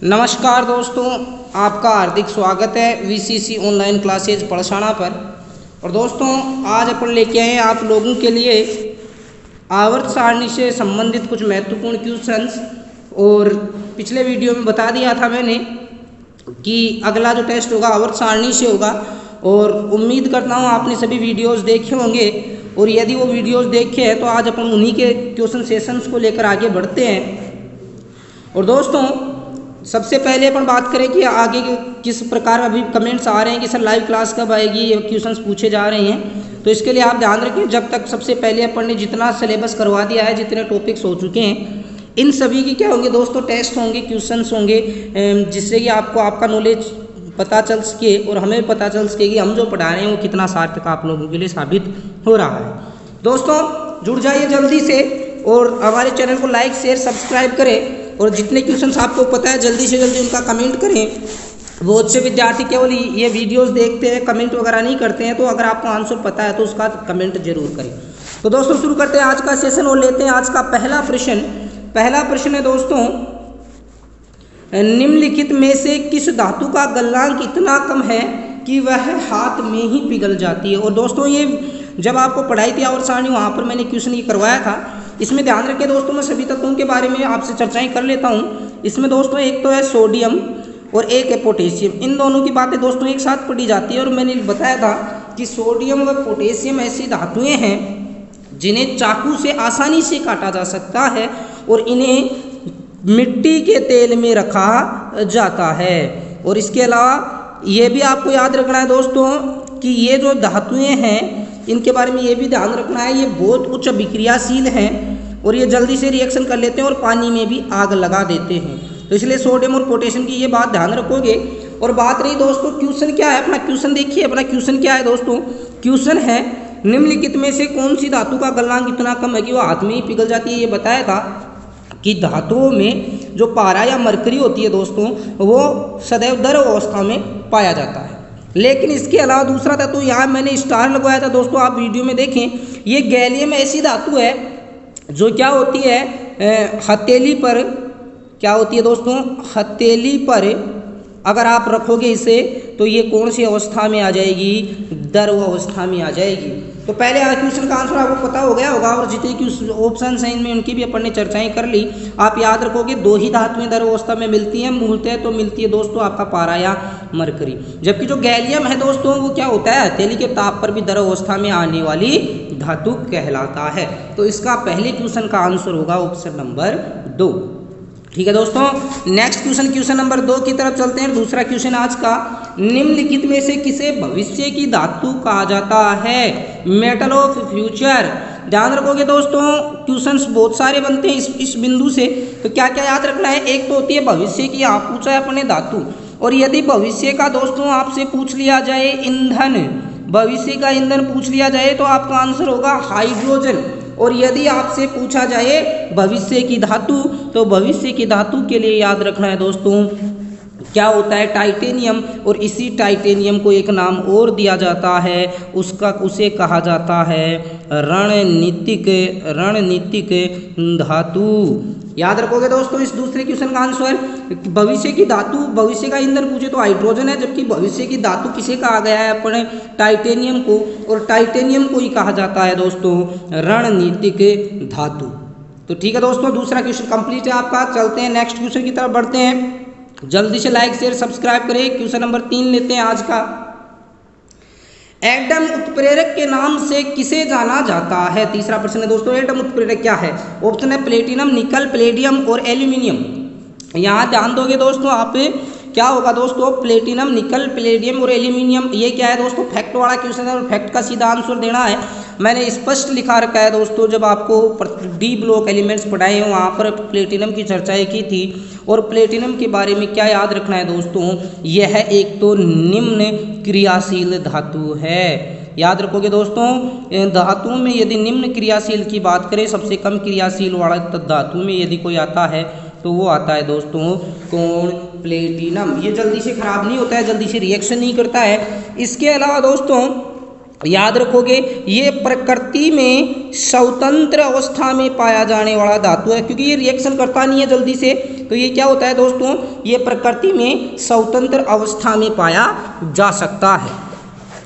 नमस्कार दोस्तों, आपका हार्दिक स्वागत है वीसीसी ऑनलाइन क्लासेज पढ़शाणा पर। और दोस्तों, आज अपन लेके आए हैं आप लोगों के लिए आवर्त सारणी से संबंधित कुछ महत्वपूर्ण क्वेश्चंस। और पिछले वीडियो में बता दिया था मैंने कि अगला जो टेस्ट होगा आवर्त सारणी से होगा, और उम्मीद करता हूँ आपने सभी वीडियोस देखे होंगे। और यदि वो वीडियोस देखे हैं तो आज अपन उन्हीं के क्वेश्चन सेशंस को लेकर आगे बढ़ते हैं। और दोस्तों, सबसे पहले अपन बात करें कि आगे किस प्रकार अभी कमेंट्स आ रहे हैं कि सर लाइव क्लास कब आएगी, ये क्वेश्चंस पूछे जा रहे हैं। तो इसके लिए आप ध्यान रखें, जब तक सबसे पहले अपन ने जितना सिलेबस करवा दिया है, जितने टॉपिक्स हो चुके हैं, इन सभी की क्या होंगे दोस्तों, टेस्ट होंगे, क्वेश्चंस होंगे, जिससे कि आपको आपका नॉलेज पता चल सके और हमें पता चल सके कि हम जो पढ़ा रहे हैं वो कितना सार्थक आप लोगों के लिए साबित हो रहा है। दोस्तों, जुड़ जाइए जल्दी से और हमारे चैनल को लाइक शेयर सब्सक्राइब करें। और जितने क्वेश्चंस आपको पता है जल्दी से जल्दी उनका कमेंट करें। बहुत से विद्यार्थी केवल ये वीडियोस देखते हैं, कमेंट वगैरह नहीं करते हैं। तो अगर आपको आंसर पता है तो उसका कमेंट जरूर करें। तो दोस्तों, शुरू करते हैं आज का सेशन और लेते हैं आज का पहला प्रश्न। पहला प्रश्न है दोस्तों, निम्नलिखित में से किस धातु का गलनांक इतना कम है कि वह हाथ में ही पिघल जाती है। और दोस्तों, ये जब आपको पढ़ाई थी आवर्त सारणी, वहाँ पर मैंने क्वेश्चन ये करवाया था। इसमें ध्यान रखें दोस्तों, मैं सभी तत्वों के बारे में आपसे चर्चाएं कर लेता हूँ। इसमें दोस्तों एक तो है सोडियम और एक है पोटेशियम। इन दोनों की बातें दोस्तों एक साथ पढ़ी जाती है। और मैंने बताया था कि सोडियम व पोटेशियम ऐसी धातुएं हैं जिन्हें चाकू से आसानी से काटा जा सकता है और इन्हें मिट्टी के तेल में रखा जाता है। और इसके अलावा ये भी आपको याद रखना है दोस्तों कि ये जो धातुएं हैं इनके बारे में ये भी ध्यान रखना है, ये बहुत उच्च विक्रियाशील हैं और ये जल्दी से रिएक्शन कर लेते हैं और पानी में भी आग लगा देते हैं। तो इसलिए सोडियम और पोटेशियम की ये बात ध्यान रखोगे। और बात रही दोस्तों क्वेश्चन क्या है, अपना क्वेश्चन देखिए। अपना क्वेश्चन क्या है दोस्तों, क्वेश्चन है निम्नलिखित में से कौन सी धातु का गलनांक इतना कम है कि वो हाथ में ही पिघल जाती है। ये बताया था कि धातुओं में जो पारा या मरकरी होती है दोस्तों, वो सदैव द्रव अवस्था में पाया जाता है। लेकिन इसके अलावा दूसरा धातु, यहाँ मैंने स्टार लगवाया था दोस्तों, आप वीडियो में देखें। ये गैलियम ऐसी धातु है जो क्या होती है, हथेली पर क्या होती है दोस्तों, हथेली पर अगर आप रखोगे इसे तो ये कौन सी अवस्था में आ जाएगी, द्रव अवस्था में आ जाएगी। तो पहले क्वेश्चन का आंसर आपको पता हो गया होगा। और जितने ऑप्शन हैं इनमें उनकी भी अपन ने चर्चाएं कर ली। आप याद रखोगे दो ही धातुएं द्रव अवस्था में मिलती हैं, मूलतः तो मिलती है दोस्तों आपका पारा या मरकरी। जबकि जो गैलियम है दोस्तों वो क्या होता है, हथेली के ताप पर भी द्रव अवस्था में आने वाली धातु कहलाता है। तो इसका पहले क्वेश्चन का आंसर होगा ऑप्शन नंबर 2। ठीक है दोस्तों, नेक्स्ट क्वेश्चन नंबर 2 की तरफ चलते हैं। दूसरा क्वेश्चन आज का, निम्नलिखित में से किसे भविष्य की धातु कहा जाता है, मेटल ऑफ फ्यूचर। ध्यान रखोगे दोस्तों, क्वेश्चंस बहुत सारे बनते हैं इस बिंदु से। तो क्या क्या याद रखना है, एक तो होती है भविष्य की, आप पूछा है अपने धातु। और यदि भविष्य का दोस्तों आपसे पूछ लिया जाए ईंधन, भविष्य का ईंधन पूछ लिया जाए तो आपका आंसर होगा हाइड्रोजन। और यदि आपसे पूछा जाए भविष्य की धातु, तो भविष्य की धातु के लिए याद रखना है दोस्तों क्या होता है, टाइटेनियम। और इसी टाइटेनियम को एक नाम और दिया जाता है, उसे कहा जाता है रणनीतिक धातु। याद रखोगे दोस्तों इस दूसरे क्वेश्चन का आंसर, भविष्य की धातु, भविष्य का ईंधन पूछे तो हाइड्रोजन है, जबकि भविष्य की धातु किसे कहा गया है अपने, टाइटेनियम को। और टाइटेनियम को ही कहा जाता है दोस्तों रणनीतिक धातु। तो ठीक है दोस्तों, दूसरा क्वेश्चन कंप्लीट है आपका। चलते हैं नेक्स्ट क्वेश्चन की तरफ बढ़ते हैं। जल्दी से लाइक शेयर सब्सक्राइब करें। क्वेश्चन नंबर 3 लेते हैं आज का। एटम उत्प्रेरक के नाम से किसे जाना जाता है। तीसरा प्रश्न है दोस्तों, एटम उत्प्रेरक क्या है। ऑप्शन है प्लेटिनम, निकल, प्लेडियम और एल्यूमिनियम। यहाँ ध्यान दोगे दोस्तों आप, क्या होगा दोस्तों, प्लेटिनम, निकल, प्लेडियम और एल्यूमिनियम। ये क्या है दोस्तों, फैक्ट वाला क्वेश्चन है और फैक्ट का सीधा आंसर देना है। मैंने स्पष्ट लिखा रखा है दोस्तों, जब आपको डी ब्लॉक एलिमेंट्स पढ़ाए हैं वहाँ पर प्लेटिनम की चर्चाएं की थी। और प्लेटिनम के बारे में क्या याद रखना है दोस्तों, यह एक तो निम्न क्रियाशील धातु है। याद रखोगे दोस्तों, धातुओं में यदि निम्न क्रियाशील की बात करें, सबसे कम क्रियाशील वाला धातु में यदि कोई आता है तो वो आता है दोस्तों कौन, प्लेटिनम। ये जल्दी से खराब नहीं होता है, जल्दी से रिएक्शन नहीं करता है। इसके अलावा दोस्तों याद रखोगे ये प्रकृति में स्वतंत्र अवस्था में पाया जाने वाला धातु है, क्योंकि ये रिएक्शन करता नहीं है जल्दी से, तो ये क्या होता है दोस्तों, ये प्रकृति में स्वतंत्र अवस्था में पाया जा सकता है।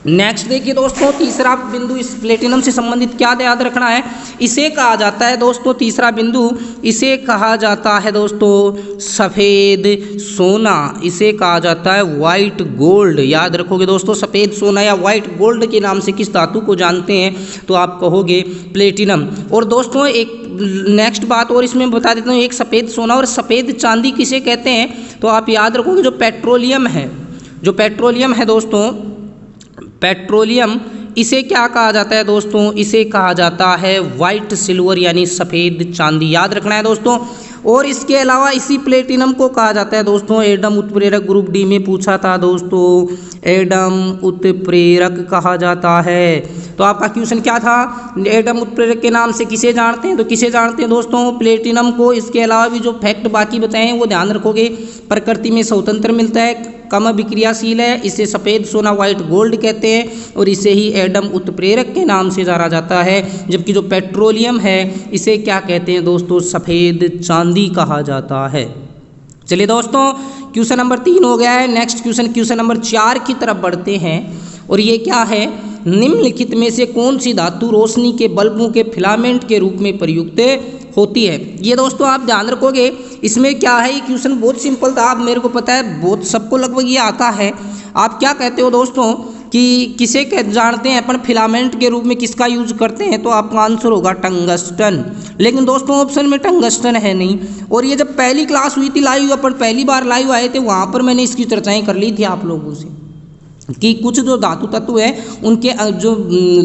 नेक्स्ट देखिए दोस्तों, तीसरा बिंदु इस प्लेटिनम से संबंधित क्या याद रखना है, इसे कहा जाता है दोस्तों, तीसरा बिंदु इसे कहा जाता है दोस्तों सफ़ेद सोना, इसे कहा जाता है वाइट गोल्ड। याद रखोगे दोस्तों, सफ़ेद सोना या वाइट गोल्ड के नाम से किस धातु को जानते हैं, तो आप कहोगे प्लेटिनम। और दोस्तों एक नेक्स्ट बात और इसमें बता देता हूँ, एक सफ़ेद सोना और सफ़ेद चांदी किसे कहते हैं, तो आप याद रखोगे जो पेट्रोलियम है, जो पेट्रोलियम है दोस्तों, पेट्रोलियम इसे क्या कहा जाता है दोस्तों, इसे कहा जाता है वाइट सिल्वर यानी सफ़ेद चांदी। याद रखना है दोस्तों। और इसके अलावा इसी प्लेटिनम को कहा जाता है दोस्तों एडम उत्प्रेरक, ग्रुप डी में पूछा था दोस्तों, एडम उत्प्रेरक कहा जाता है। तो आपका क्वेश्चन क्या था, एडम उत्प्रेरक के नाम से किसे जानते हैं, तो किसे जानते हैं दोस्तों, प्लेटिनम को। इसके अलावा भी जो फैक्ट बाकी बताए हैं वो ध्यान रखोगे, प्रकृति में स्वतंत्र मिलता है, कम अभिक्रियाशील है, इसे सफ़ेद सोना वाइट गोल्ड कहते हैं और इसे ही एडम उत्प्रेरक के नाम से जाना जाता है। जबकि जो पेट्रोलियम है इसे क्या कहते हैं दोस्तों, सफ़ेद चांदी कहा जाता है। चलिए दोस्तों, क्वेश्चन नंबर 3 हो गया है। नेक्स्ट क्वेश्चन नंबर 4 की तरफ बढ़ते हैं और ये क्या है, निम्नलिखित में से कौन सी धातु रोशनी के बल्बों के फिलामेंट के रूप में प्रयुक्त होती है। ये दोस्तों आप ध्यान रखोगे, इसमें क्या है, ये क्वेश्चन बहुत सिंपल था, आप मेरे को पता है बहुत सबको लगभग ये आता है। आप क्या कहते हो दोस्तों कि किसे जानते हैं अपन फिलामेंट के रूप में किसका यूज करते हैं, तो आपका आंसर होगा टंगस्टन। लेकिन दोस्तों ऑप्शन में टंगस्टन है नहीं। और ये जब पहली क्लास हुई थी लाइव, अपन पहली बार लाइव आए थे, वहाँ पर मैंने इसकी चर्चाएँ कर ली थी आप लोगों से कि कुछ जो धातु तत्व है उनके जो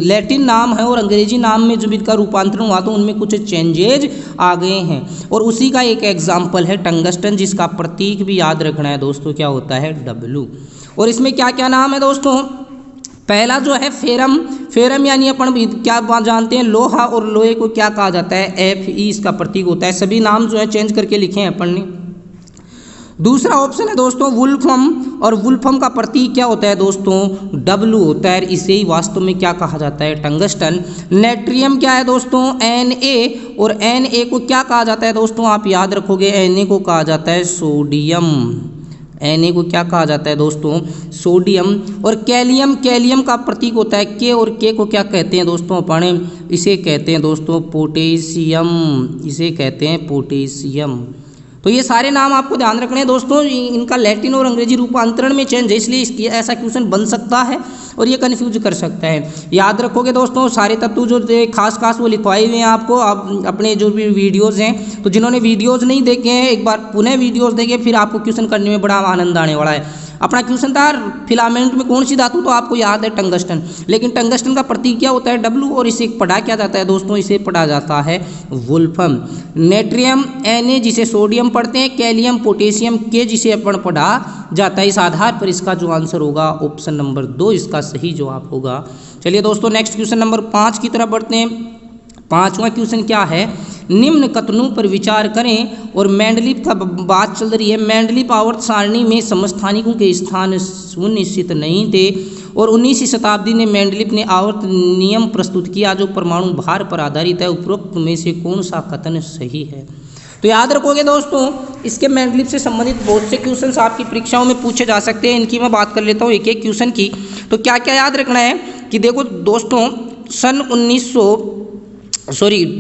लैटिन नाम है और अंग्रेजी नाम में जब इनका रूपांतरण हुआ तो उनमें कुछ चेंजेज आ गए हैं, और उसी का एक एग्जाम्पल है टंगस्टन, जिसका प्रतीक भी याद रखना है दोस्तों, क्या होता है, W। और इसमें क्या क्या नाम है दोस्तों, पहला जो है फेरम, फेरम यानी अपन क्या जानते हैं, लोहा, और लोहे को क्या कहा जाता है, Fe इसका प्रतीक होता है। सभी नाम जो है चेंज करके लिखे हैं अपन ने। दूसरा ऑप्शन है दोस्तों वुल्फम, और वुल्फम का प्रतीक क्या होता है दोस्तों, W होता है, इसे ही वास्तव में क्या कहा जाता है, टंगस्टन। नेट्रियम क्या है दोस्तों, Na, और Na को क्या कहा जाता है दोस्तों, आप याद रखोगे Na को कहा जाता है सोडियम, Na को क्या कहा जाता है दोस्तों, सोडियम। और कैलियम, कैलियम का प्रतीक होता है K, और K को क्या कहते हैं दोस्तों अपन, इसे कहते हैं दोस्तों पोटेशियम, इसे कहते हैं पोटेशियम। तो ये सारे नाम आपको ध्यान रखने हैं दोस्तों, इनका लैटिन और अंग्रेजी रूपांतरण में चेंज है, इसलिए इसकी ऐसा क्वेश्चन बन सकता है और ये कन्फ्यूज कर सकता है। याद रखोगे दोस्तों, सारे तत्व जो खास वो लिखवाए हुए हैं आपको, आप अपने जो भी वीडियोज़ हैं, तो जिन्होंने वीडियोज़ नहीं देखे हैं एक बार पुनः वीडियोज़ देखें, फिर आपको क्वेश्चन करने में बड़ा आनंद आने वाला है। अपना क्वेश्चन था फिलामेंट में कौन सी धातु, तो आपको याद है टंगस्टन, लेकिन टंगस्टन का प्रतीक क्या होता है, W, और इसे पढ़ा क्या जाता है दोस्तों, इसे पढ़ा जाता है वुल्फम। नेट्रियम Na जिसे सोडियम पढ़ते हैं, कैलियम पोटेशियम K जिसे अपन पढ़ा जाता है। इस आधार पर इसका जो आंसर होगा ऑप्शन नंबर 2 इसका सही जवाब होगा। चलिए दोस्तों नेक्स्ट क्वेश्चन नंबर 5 की तरफ बढ़ते हैं। 5वां क्वेश्चन क्या है, निम्न कथनों पर विचार करें, और मेंडलीव का बात चल रही है। मेंडलीव आवर्त सारणी में समस्थानिकों के स्थान सुनिश्चित नहीं थे, और 19वीं शताब्दी में मेंडलीव ने आवर्त नियम प्रस्तुत किया जो परमाणु भार पर आधारित है। उपरोक्त में से कौन सा कथन सही है। तो याद रखोगे दोस्तों, इसके मेंडलीव से संबंधित बहुत से क्वेश्चंस आपकी परीक्षाओं में पूछे जा सकते हैं। इनकी मैं बात कर लेता हूँ एक एक क्वेश्चन की। तो क्या क्या याद रखना है कि देखो दोस्तों,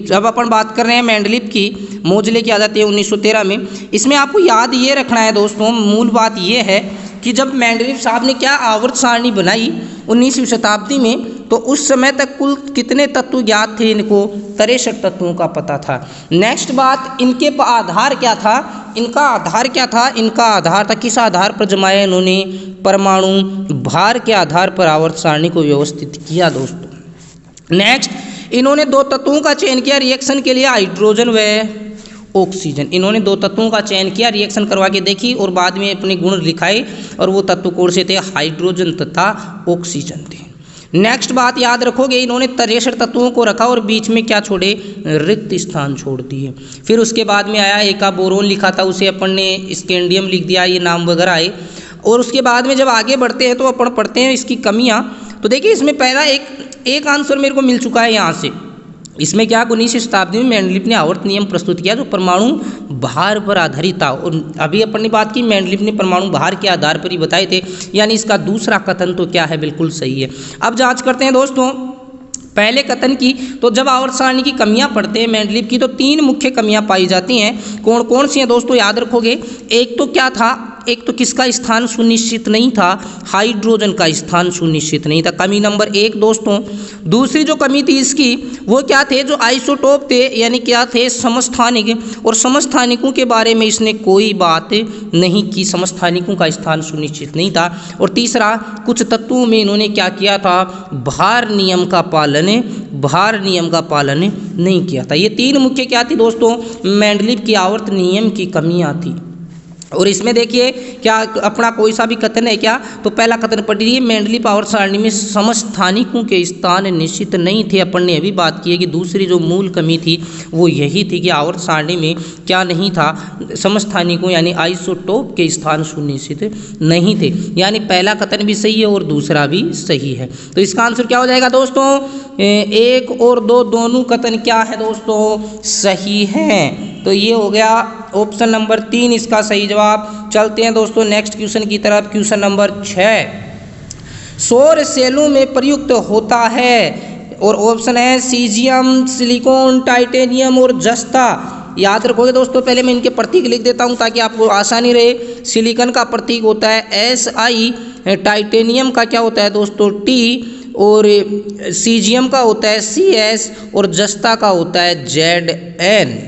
जब अपन बात कर रहे हैं मेंडलीव की, मोजले की आ जाती है 1913 में। इसमें आपको याद ये रखना है दोस्तों, मूल बात ये है कि जब मेंडलीव साहब ने क्या आवर्त सारणी बनाई 19वीं शताब्दी में, तो उस समय तक कुल कितने तत्व ज्ञात थे इनको, 63 तत्वों का पता था। नेक्स्ट बात, इनके आधार क्या था, इनका आधार क्या था, इनका आधार था, किस आधार पर जमाया इन्होंने, परमाणु भार के आधार पर आवर्त सारणी को व्यवस्थित किया दोस्तों। नेक्स्ट, इन्होंने 2 तत्वों का चयन किया रिएक्शन के लिए, हाइड्रोजन व ऑक्सीजन। इन्होंने 2 तत्वों का चयन किया, रिएक्शन करवा के देखी और बाद में अपने गुण लिखाए, और वो तत्व कौन से थे, हाइड्रोजन तथा ऑक्सीजन थे। नेक्स्ट बात याद रखोगे, इन्होंने 63 तत्वों को रखा और बीच में क्या छोड़े, रिक्त स्थान छोड़ दिए। फिर उसके बाद में आया एक बोरोन लिखा था, उसे अपन ने स्कैंडियम लिख दिया, ये नाम वगैरह आए। और उसके बाद में जब आगे बढ़ते हैं तो अपन पढ़ते हैं इसकी कमियाँ। तो देखिए इसमें पहला एक आंसर मेरे को मिल चुका है यहाँ से। इसमें क्या 19वीं शताब्दी में मेंडलीफ ने आवर्त नियम प्रस्तुत किया जो परमाणु भार पर आधारित था। और अभी अपन ने बात की मेंडलीफ ने परमाणु भार के आधार पर ही बताए थे, यानी इसका दूसरा कथन तो क्या है, बिल्कुल सही है। अब जांच करते हैं दोस्तों पहले कथन की। तो जब आवर्त सारणी की कमियां पढ़ते हैं मेंडलीफ की, तो 3 मुख्य कमियां पाई जाती हैं। कौन कौन सी हैं दोस्तों, याद रखोगे। एक तो क्या था, एक तो किसका स्थान सुनिश्चित नहीं था, हाइड्रोजन का स्थान सुनिश्चित नहीं था, कमी नंबर 1 दोस्तों। दूसरी जो कमी थी इसकी वो क्या थे, जो आइसोटोप थे, यानी क्या थे, समस्थानिक। और समस्थानिकों के बारे में इसने कोई बात नहीं की, समस्थानिकों का स्थान सुनिश्चित नहीं था। और तीसरा, कुछ तत्वों में इन्होंने क्या किया था, भार नियम का पालन नहीं किया था। ये 3 मुख्य क्या थी दोस्तों, मेंडलीफ की आवर्त नियम की कमियां थी। और इसमें देखिए क्या अपना कोई सा भी कथन है क्या, तो पहला कथन पढ़िए, मेंडलीफ आवर्त सारणी में समस्थानिकों के स्थान निश्चित नहीं थे। अपन ने अभी बात की है कि दूसरी जो मूल कमी थी वो यही थी कि आवर्त सारणी में क्या नहीं था, समस्थानिकों यानी आइसोटोप के स्थान सुनिश्चित नहीं थे। यानी पहला कथन भी सही है और दूसरा भी सही है। तो इसका आंसर क्या हो जाएगा दोस्तों, 1 और 2 दोनों कथन क्या है दोस्तों, सही है। तो ये हो गया ऑप्शन नंबर 3 इसका सही जवाब। चलते हैं दोस्तों नेक्स्ट क्वेश्चन की तरफ। क्वेश्चन नंबर 6, सौर सेलों में प्रयुक्त होता है, और ऑप्शन है सीजियम, सिलिकॉन, टाइटेनियम और जस्ता। याद रखोगे दोस्तों, पहले मैं इनके प्रतीक लिख देता हूं ताकि आपको आसानी रहे। सिलिकॉन का प्रतीक होता है SI, टाइटेनियम का क्या होता है दोस्तों T, और सीजियम का होता है CS, और जस्ता का होता है ZN।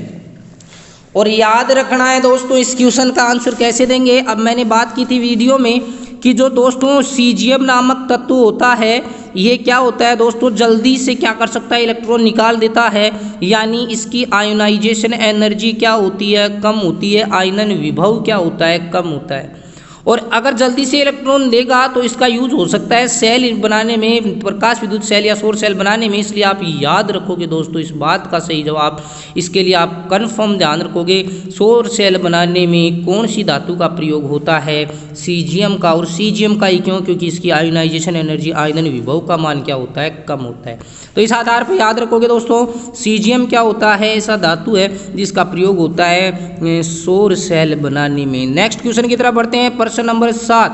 और याद रखना है दोस्तों इस क्वेश्चन का आंसर कैसे देंगे। अब मैंने बात की थी वीडियो में कि जो दोस्तों सीजियम नामक तत्व होता है, ये क्या होता है दोस्तों, जल्दी से क्या कर सकता है, इलेक्ट्रॉन निकाल देता है, यानी इसकी आयोनाइजेशन एनर्जी क्या होती है, कम होती है, आयनन विभव क्या होता है, कम होता है। और अगर जल्दी से इलेक्ट्रॉन देगा तो इसका यूज हो सकता है सेल बनाने में, प्रकाश विद्युत सेल या सौर सेल बनाने में। इसलिए आप याद रखोगे दोस्तों इस बात का सही जवाब, इसके लिए आप कंफर्म ध्यान रखोगे, सौर सेल बनाने में कौन सी धातु का प्रयोग होता है, सीजियम का। और सीजियम का ही क्यों, क्योंकि इसकी आयोनाइजेशन एनर्जी, आयनन विभव का मान क्या होता है, कम होता है। तो इस आधार पर याद रखोगे दोस्तों, सीजियम क्या होता है, ऐसा धातु है जिसका प्रयोग होता है सौर सेल बनाने में। नेक्स्ट क्वेश्चन की तरफ बढ़ते हैं। प्रश्न नंबर 7,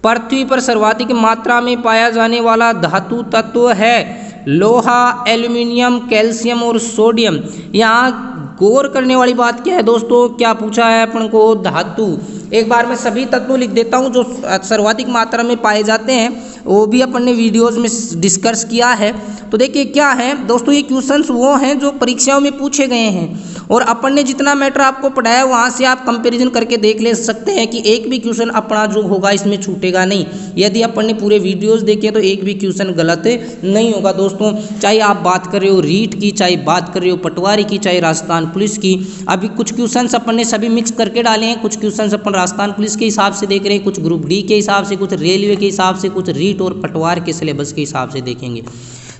पृथ्वी पर सर्वाधिक मात्रा में पाया जाने वाला धातु तत्व है लोहा, एल्यूमिनियम, कैल्शियम और सोडियम। यहाँ गौर करने वाली बात क्या है दोस्तों, क्या पूछा है अपन को, धातु। एक बार मैं सभी तत्व लिख देता हूँ जो सर्वाधिक मात्रा में पाए जाते हैं, वो भी अपन ने वीडियोस में डिस्कस किया है। तो देखिए क्या है दोस्तों, ये क्वेश्चंस वो हैं जो परीक्षाओं में पूछे गए हैं, और अपन ने जितना मैटर आपको पढ़ाया वहाँ से आप कंपैरिजन करके देख ले सकते हैं कि एक भी क्वेश्चन अपना जो होगा इसमें छूटेगा नहीं। यदि अपन ने पूरे वीडियोस देखे तो एक भी क्वेश्चन गलत नहीं होगा दोस्तों। चाहे आप बात कर रहे हो रीट की, चाहे बात कर रहे हो पटवारी की, चाहे राजस्थान पुलिस की। अभी कुछ क्वेश्चन अपन ने सभी मिक्स करके डाले हैं, कुछ क्वेश्चन अपन राजस्थान पुलिस के हिसाब से देख रहे हैं, कुछ ग्रुप डी के हिसाब से, कुछ रेलवे के हिसाब से, कुछ रीट और पटवार के सिलेबस के हिसाब से देखेंगे।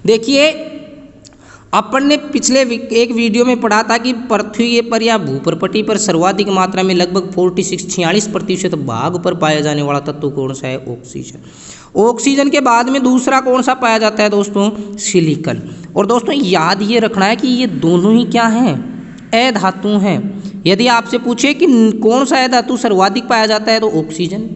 देखिए अपन ने पिछले एक वीडियो में पढ़ा था कि पृथ्वी पर या भूप्रपटी पर सर्वाधिक मात्रा में लगभग 46-46% भाग पर पाया जाने वाला तत्व कौन सा है, ऑक्सीजन। ऑक्सीजन के बाद में दूसरा कौन सा पाया जाता है दोस्तों, सिलिकॉन। और दोस्तों याद ये रखना है कि ये दोनों ही क्या हैं, अधातु हैं। यदि आपसे पूछे कि कौन सा अधातु सर्वाधिक पाया जाता है तो ऑक्सीजन,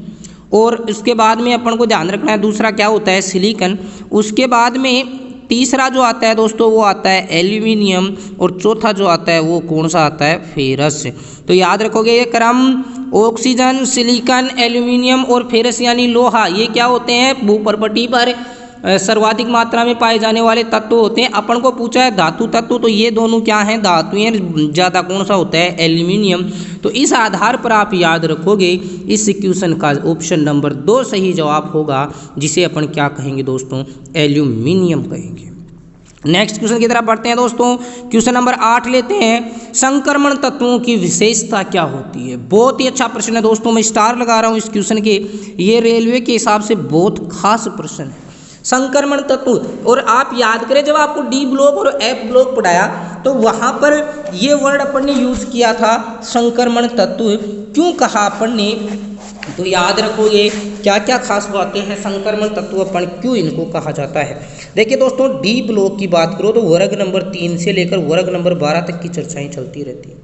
और उसके बाद में अपन को ध्यान रखना है दूसरा क्या होता है, सिलिकॉन। उसके बाद में तीसरा जो आता है दोस्तों वो आता है एल्यूमिनियम, और चौथा जो आता है वो कौन सा आता है, फेरस। तो याद रखोगे ये क्रम, ऑक्सीजन, सिलिकॉन, एल्यूमिनियम और फेरस यानी लोहा, ये क्या होते हैं, भूप्रपटी पर सर्वाधिक मात्रा में पाए जाने वाले तत्व होते हैं। अपन को पूछा है धातु तत्व, तो ये दोनों क्या हैं, धातु हैं। ज़्यादा कौन सा होता है, एल्यूमिनियम। तो इस आधार पर आप याद रखोगे इस क्वेश्चन का ऑप्शन नंबर 2 सही जवाब होगा, जिसे अपन क्या कहेंगे दोस्तों, एल्यूमिनियम कहेंगे। नेक्स्ट क्वेश्चन की तरफ बढ़ते हैं दोस्तों। क्वेश्चन नंबर 8 लेते हैं, संक्रमण तत्वों की विशेषता क्या होती है। बहुत ही अच्छा प्रश्न है दोस्तों, मैं स्टार लगा रहा हूँ इस क्वेश्चन के, ये रेलवे के हिसाब से बहुत खास प्रश्न है। संक्रमण तत्व, और आप याद करें जब आपको डी ब्लॉक और एफ ब्लॉक पढ़ाया तो वहाँ पर ये वर्ड अपन ने यूज किया था, संक्रमण तत्व। क्यों कहा अपन ने, तो याद रखोगे क्या क्या खास बातें हैं संक्रमण तत्व, अपन क्यों इनको कहा जाता है। देखिए दोस्तों, डी ब्लॉक की बात करो तो वर्ग नंबर 3 से लेकर वर्ग नंबर 12 तक की चर्चाएं चलती रहती हैं,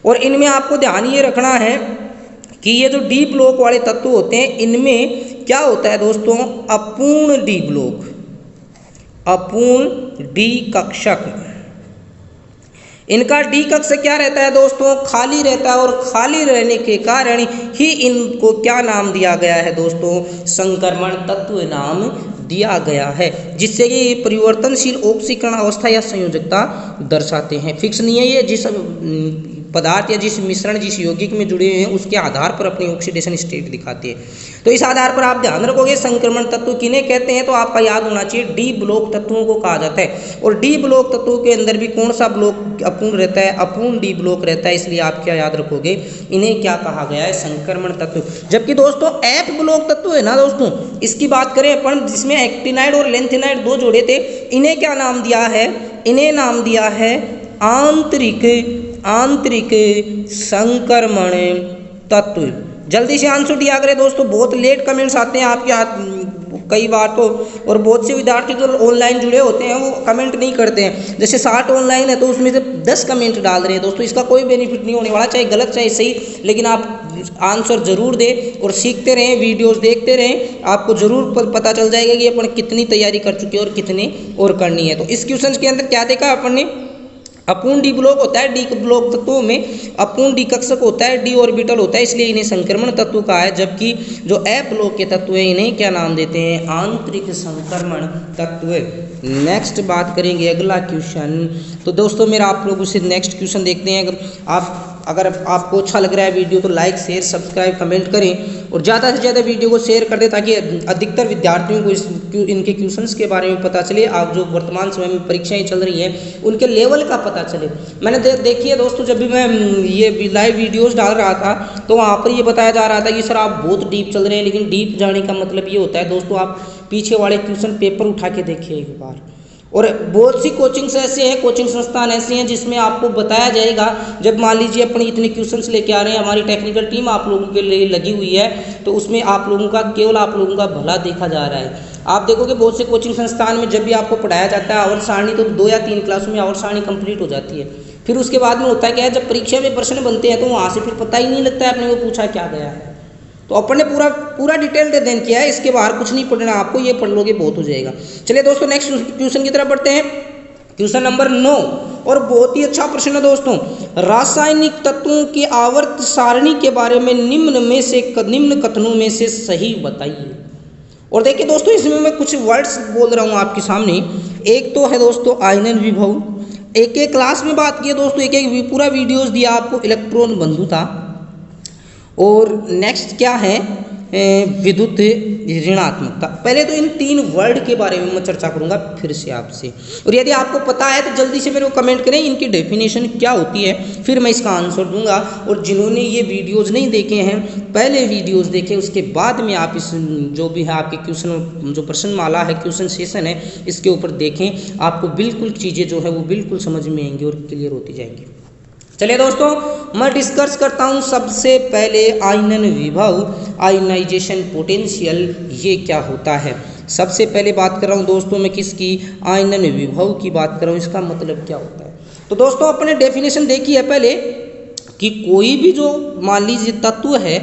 और इनमें आपको ध्यान ये रखना है कि ये जो डी ब्लॉक वाले तत्व होते हैं इनमें क्या होता है दोस्तों, अपूर्ण डी ब्लॉक, अपूर्ण डी कक्षक। इनका डी कक्ष क्या रहता है दोस्तों, खाली रहता है, और खाली रहने के कारण ही इनको क्या नाम दिया गया है दोस्तों, संक्रमण तत्व नाम दिया गया है, जिससे कि ये परिवर्तनशील ऑक्सीकरण अवस्था या संयोजकता दर्शाते हैं। फिक्स नहीं है ये, जिस पदार्थ या जिस मिश्रण जिस यौगिक में जुड़े हुए हैं उसके आधार पर अपनी ऑक्सीडेशन स्टेट दिखाते हैं। तो इस आधार पर आप ध्यान रखोगे संक्रमण तत्व किन्हें कहते हैं, तो आपका याद होना चाहिए डी ब्लॉक तत्वों को कहा जाता है। और डी ब्लॉक तत्वों के अंदर भी कौन सा ब्लॉक अपूर्ण रहता है, अपूर्ण डी ब्लॉक रहता है, इसलिए आप क्या याद रखोगे, इन्हें क्या कहा गया है, संक्रमण तत्व। जबकि दोस्तों एफ ब्लॉक तत्व है ना दोस्तों, इसकी बात करें अपन, जिसमें एक्टिनाइड और लेंथेनाइड दो जोड़े थे, इन्हें क्या नाम दिया है, इन्हें नाम दिया है आंतरिक संक्रमण तत्व। जल्दी से आंसर दिया करें दोस्तों, बहुत लेट कमेंट्स आते हैं आपके हाथ कई बार तो, और बहुत से विद्यार्थी जो ऑनलाइन जुड़े होते हैं वो कमेंट नहीं करते हैं। जैसे 60 ऑनलाइन है तो उसमें से 10 कमेंट डाल रहे हैं दोस्तों, इसका कोई बेनिफिट नहीं होने वाला, चाहे गलत चाहे सही, लेकिन आप आंसर जरूर दें और सीखते रहें, वीडियोस देखते रहें, आपको जरूर पता चल जाएगा कि अपन कितनी तैयारी कर चुके हैं और कितनी और करनी है। तो इस क्वेश्चन के अंदर क्या देखा अपन ने, अपूर्ण डी ब्लॉक होता है, डी ब्लॉक तत्वों में अपूर्ण डी कक्षक होता है, डी ऑर्बिटल होता है, इसलिए इन्हें संक्रमण तत्व कहा है। जबकि जो एफ ब्लॉक के तत्व हैं इन्हें क्या नाम देते हैं, आंतरिक संक्रमण तत्व। नेक्स्ट बात करेंगे अगला क्वेश्चन। तो दोस्तों मेरा आप लोगों से नेक्स्ट क्वेश्चन देखते हैं। अगर आपको अच्छा लग रहा है वीडियो तो लाइक शेयर सब्सक्राइब कमेंट करें, और ज़्यादा से ज़्यादा वीडियो को शेयर कर दें ताकि अधिकतर विद्यार्थियों को इनके क्वेश्चंस के बारे में पता चले। आप जो वर्तमान समय में परीक्षाएं चल रही हैं उनके लेवल का पता चले। मैंने देखिए दोस्तों, जब भी मैं ये लाइव वीडियोस डाल रहा था तो वहाँ पर ये बताया जा रहा था कि सर आप बहुत डीप चल रहे हैं, लेकिन डीप जाने का मतलब ये होता है दोस्तों, आप पीछे वाले क्वेश्चन पेपर उठा के देखिए एक बार। और बहुत सी कोचिंग्स ऐसे हैं, कोचिंग संस्थान ऐसे हैं जिसमें आपको बताया जाएगा, जब मान लीजिए अपनी इतने क्वेश्चंस लेके आ रहे हैं, हमारी टेक्निकल टीम आप लोगों के लिए लगी हुई है, तो उसमें आप लोगों का केवल आप लोगों का भला देखा जा रहा है। आप देखोगे बहुत से कोचिंग संस्थान में जब भी आपको पढ़ाया जाता है आवर्त सारणी, तो 2 या 3 क्लासों में आवर्त सारणी कंप्लीट हो जाती है। फिर उसके बाद में होता है क्या है, जब परीक्षा में प्रश्न बनते हैं तो वहाँ से फिर पता ही नहीं लगता है अपने को पूछा क्या गया है। तो अपन ने पूरा डिटेल्ड अध्ययन किया है, इसके बाहर कुछ नहीं पढ़ना आपको, ये पढ़ लोगे बहुत हो जाएगा। चलिए दोस्तों नेक्स्ट क्वेश्चन की तरफ बढ़ते हैं, क्वेश्चन नंबर 9, और बहुत ही अच्छा प्रश्न है दोस्तों। रासायनिक तत्वों की आवर्त सारणी के बारे में निम्न कथनों में से सही बताइए। और देखिए दोस्तों, इसमें मैं कुछ वर्ड्स बोल रहा हूँ आपके सामने। एक तो है दोस्तों आयनन विभव, एक क्लास में बात की दोस्तों, एक पूरा वीडियोस दिया आपको इलेक्ट्रॉन बंधुता, और नेक्स्ट क्या है, विद्युत ऋणात्मकता। पहले तो इन 3 वर्ड के बारे में मैं चर्चा करूंगा फिर से आपसे, और यदि आपको पता है तो जल्दी से मेरे को कमेंट करें इनकी डेफिनेशन क्या होती है, फिर मैं इसका आंसर दूंगा। और जिन्होंने ये वीडियोस नहीं देखे हैं, पहले वीडियोस देखें, उसके बाद में आप इस जो भी है आपके क्वेश्चन जो प्रश्न माला है, क्वेश्चन सेशन है, इसके ऊपर देखें, आपको बिल्कुल चीज़ें जो है वो बिल्कुल समझ में आएंगी और क्लियर होती जाएंगी। चलिए दोस्तों, मैं डिस्कस करता हूं सबसे पहले आयनन विभव, आयनाइजेशन पोटेंशियल, ये क्या होता है। सबसे पहले बात कर रहा हूं दोस्तों मैं किसकी, आयनन विभव की बात कर रहा हूं, इसका मतलब क्या होता है। तो दोस्तों अपने डेफिनेशन देखी है पहले कि कोई भी जो मान लीजिए तत्व है,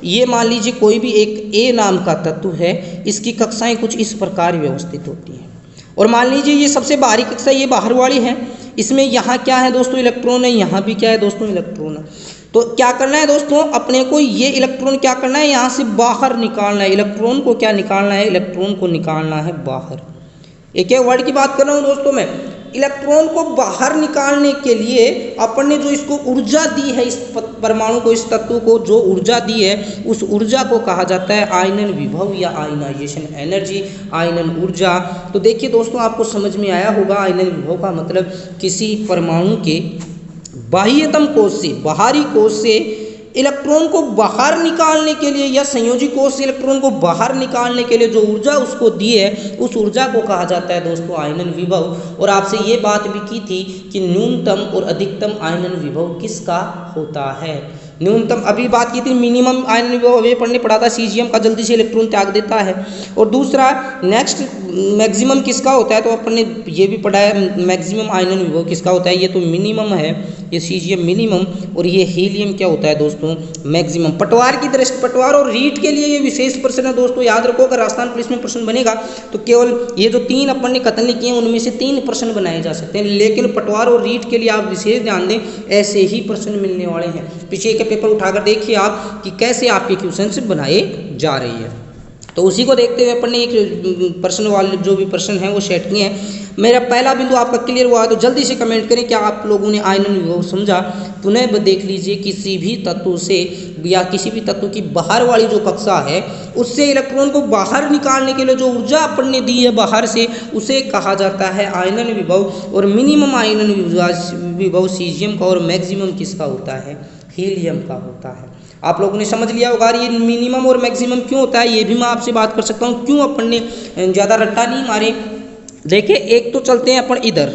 ये मान लीजिए कोई भी एक ए नाम का तत्व है, इसकी कक्षाएं कुछ इस प्रकार व्यवस्थित होती हैं। और मान लीजिए ये सबसे बाहरी कक्षा ये बाहर वाली है, इसमें यहाँ क्या है दोस्तों, इलेक्ट्रॉन है, यहाँ भी क्या है दोस्तों, इलेक्ट्रॉन है। तो क्या करना है दोस्तों, अपने को ये इलेक्ट्रॉन क्या करना है, यहाँ से बाहर निकालना है। इलेक्ट्रॉन को क्या निकालना है, इलेक्ट्रॉन को निकालना है बाहर। एक वर्ड की बात कर रहा हूँ दोस्तों मैं, इलेक्ट्रॉन को बाहर निकालने के लिए अपन ने जो इसको ऊर्जा दी है, इस परमाणु को, इस तत्व को जो ऊर्जा दी है, उस ऊर्जा को कहा जाता है आयनन विभव या आयनाइजेशन एनर्जी, आयनन ऊर्जा। तो देखिए दोस्तों, आपको समझ में आया होगा, आयनन विभव का मतलब किसी परमाणु के बाह्यतम कोश से, बाहरी कोश से इलेक्ट्रॉन को बाहर निकालने के लिए, या संयोजी कोश से इलेक्ट्रॉन को बाहर निकालने के लिए जो ऊर्जा उसको दी है, उस ऊर्जा को कहा जाता है दोस्तों आयनन विभव। और आपसे ये बात भी की थी कि न्यूनतम और अधिकतम आयनन विभव किसका होता है। न्यूनतम अभी बात की थी मिनिमम आयनन विभव अभी पढ़ने पड़ा था, सीजियम का जल्दी से इलेक्ट्रॉन त्याग देता है। और दूसरा नेक्स्ट मैक्सिमम किसका होता है, तो अपन ने ये भी पढ़ा है मैक्सिमम आयनन विभव किसका होता है, ये तो मिनिमम है, ये सीजियम मिनिमम और ये हीलियम क्या होता है दोस्तों मैक्सिमम। पटवार की दृष्टि, पटवार और रीट के लिए ये विशेष प्रश्न है दोस्तों, याद रखो अगर राजस्थान पुलिस में प्रश्न बनेगा तो केवल ये जो 3 अपन ने कथन लिखे हैं उनमें से 3 प्रश्न बनाए जा सकते हैं, लेकिन पटवार और रीट के लिए आप विशेष ध्यान दें, ऐसे ही प्रश्न मिलने वाले हैं। पीछे के पेपर उठाकर देखिए आप कि कैसे आपके क्वेश्चन बनाए जा रही है। तो उसी को देखते हुए अपन ने एक प्रश्न वाले जो भी प्रश्न हैं वो सेट किए हैं। मेरा पहला बिंदु आपका क्लियर हुआ है तो जल्दी से कमेंट करें क्या आप लोगों ने आयनन विभव समझा। पुनः देख लीजिए, किसी भी तत्व से या किसी भी तत्व की बाहर वाली जो कक्षा है उससे इलेक्ट्रॉन को बाहर निकालने के लिए जो ऊर्जा अपन ने दी है बाहर से, उसे कहा जाता है आयनन विभव। और मिनिमम आयनन विभव सीजियम का और मैक्सिमम किसका होता है, हीलियम का होता है। आप लोगों ने समझ लिया होगा ये मिनिमम और मैक्सिमम क्यों होता है, ये भी मैं आपसे बात कर सकता हूँ, क्यों अपन ने ज़्यादा रट्टा नहीं मारे। देखिए एक तो चलते हैं अपन इधर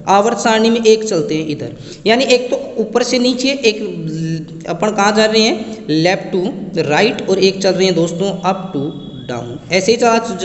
आवर्त सारणी में, एक चलते हैं इधर, यानी एक तो ऊपर से नीचे, एक अपन कहाँ जा रहे हैं लेफ्ट टू राइट, और एक चल रहे हैं दोस्तों अप टू डाउन, ऐसे ही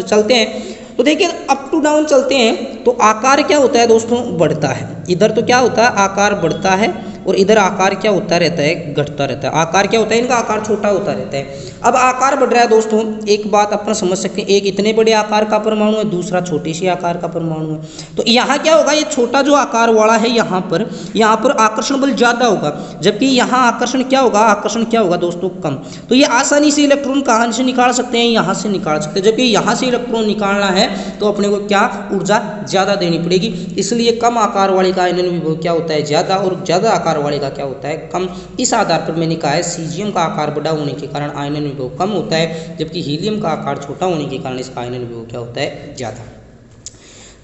चलते हैं। तो देखिए अप टू डाउन चलते हैं तो आकार क्या होता है दोस्तों, बढ़ता है। इधर तो क्या होता है आकार बढ़ता है और इधर आकार क्या होता रहता है, घटता रहता है। आकार क्या होता है, इनका आकार छोटा होता रहता है। अब आकार बढ़ रहा है दोस्तों, एक बात अपन समझ सकते हैं, एक इतने बड़े आकार का परमाणु है, दूसरा छोटे से आकार का परमाणु है। तो यहाँ क्या होगा, ये छोटा जो आकार वाला है यहाँ पर आकर्षण बल ज़्यादा होगा, जबकि यहाँ आकर्षण क्या होगा दोस्तों कम। तो ये आसानी से इलेक्ट्रॉन कहाँ से निकाल सकते हैं, यहाँ से निकाल सकते हैं, जबकि यहाँ से इलेक्ट्रॉन निकालना है तो अपने को क्या ऊर्जा ज़्यादा देनी पड़ेगी। इसलिए कम आकार वाले का आयनन विभव क्या होता है ज़्यादा, और ज़्यादा आकार वाले का क्या होता है कम। इस आधार पर मैंने कहा है सीजियम का आकार बड़ा होने के कारण आयनन विभव कम होता है, जबकि हीलियम का आकार छोटा होने के कारण इसका आयनन विभव क्या होता है ज़्यादा।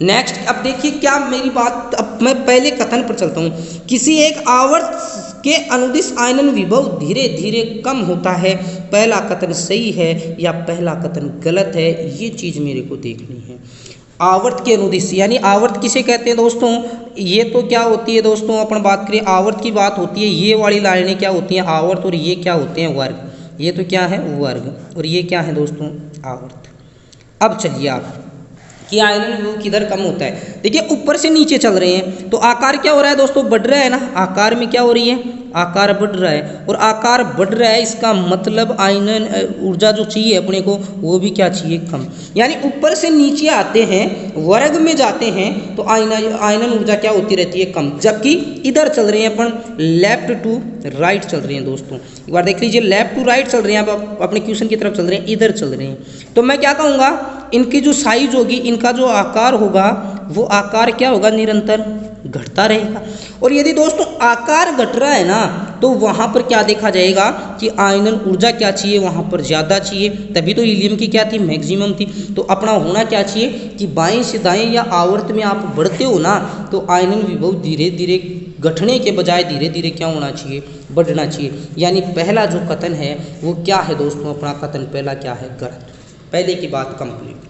नेक्स्ट अब देखिए क्या मेरी बात, अब मैं पहले कथन पर चलता हूँ। किसी एक आवर्त के अनुदिश आयनन विभव धीरे धीरे कम होता है, पहला कथन सही है या पहला कथन गलत है, ये चीज़ मेरे को देखनी है। आवर्त के अनुदिश यानी आवर्त किसे कहते हैं दोस्तों, ये तो क्या होती है दोस्तों, अपन बात करें आवर्त की बात होती है, ये वाली लाइनें क्या होती हैं आवर्त, और ये क्या होते हैं वर्ग। ये तो क्या है वर्ग और ये क्या है दोस्तों आवर्त। अब चलिए आप कि आयनन विभव किधर कम होता है। देखिए ऊपर से नीचे चल रहे हैं तो आकार क्या हो रहा है दोस्तों, बढ़ रहा है ना, आकार में क्या हो रही है आकार बढ़ रहा है, और आकार बढ़ रहा है इसका मतलब आयनन ऊर्जा जो चाहिए अपने को वो भी क्या चाहिए कम। यानी ऊपर से नीचे आते हैं वर्ग में जाते हैं तो आयनन ऊर्जा क्या होती रहती है कम, जबकि इधर चल रहे हैं अपन लेफ्ट टू राइट चल रहे हैं दोस्तों। एक बार देख लीजिए लेफ्ट टू राइट चल रहे हैं, आप अपने क्वेश्चन की तरफ चल रहे हैं, इधर चल रहे हैं। तो मैं क्या कहूँगा, इनकी जो साइज होगी, इनका जो आकार होगा वो आकार क्या होगा निरंतर घटता रहेगा। और यदि दोस्तों आकार घट रहा है ना तो वहाँ पर क्या देखा जाएगा कि आयनन ऊर्जा क्या चाहिए वहाँ पर ज़्यादा चाहिए, तभी तो हीलियम की क्या थी मैक्सिमम थी। तो अपना होना क्या चाहिए कि बाएं से दाएं या आवर्त में आप बढ़ते हो ना तो आयनन विभव धीरे धीरे घटने के बजाय धीरे धीरे क्या होना चाहिए बढ़ना चाहिए। यानी पहला जो कथन है वो क्या है दोस्तों, अपना कथन पहला क्या है गलत। पहले की बात कंप्लीट।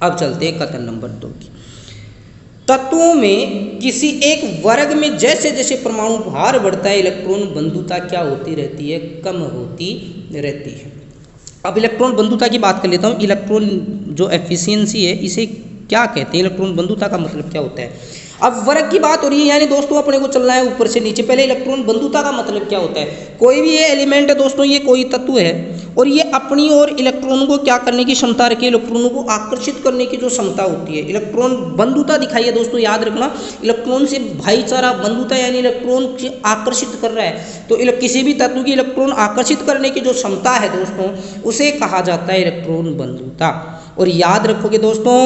अब चलते हैं कथन नंबर 2 की। तत्वों में किसी एक वर्ग में जैसे जैसे परमाणु भार बढ़ता है इलेक्ट्रॉन बंधुता क्या होती रहती है कम होती रहती है। अब इलेक्ट्रॉन बंधुता की बात कर लेता हूँ। इलेक्ट्रॉन जो एफिशिएंसी है इसे क्या कहते हैं, इलेक्ट्रॉन बंधुता का मतलब क्या होता है। अब वर्ग की बात हो रही है यानी दोस्तों अपने को चलना है ऊपर से नीचे। पहले इलेक्ट्रॉन बंधुता का मतलब क्या होता है, कोई भी ये एलिमेंट है दोस्तों, ये कोई तत्व है और ये अपनी ओर इलेक्ट्रॉनों को क्या करने की क्षमता रखी है, इलेक्ट्रॉनों को आकर्षित करने की जो क्षमता होती है। इलेक्ट्रॉन बंधुता दिखाई है दोस्तों, याद रखना इलेक्ट्रॉन से भाईचारा, बंधुता यानी इलेक्ट्रॉन से आकर्षित कर रहा है। तो किसी भी तत्व की इलेक्ट्रॉन आकर्षित करने की जो क्षमता है दोस्तों उसे कहा जाता है इलेक्ट्रॉन बंधुता। और याद रखोगे दोस्तों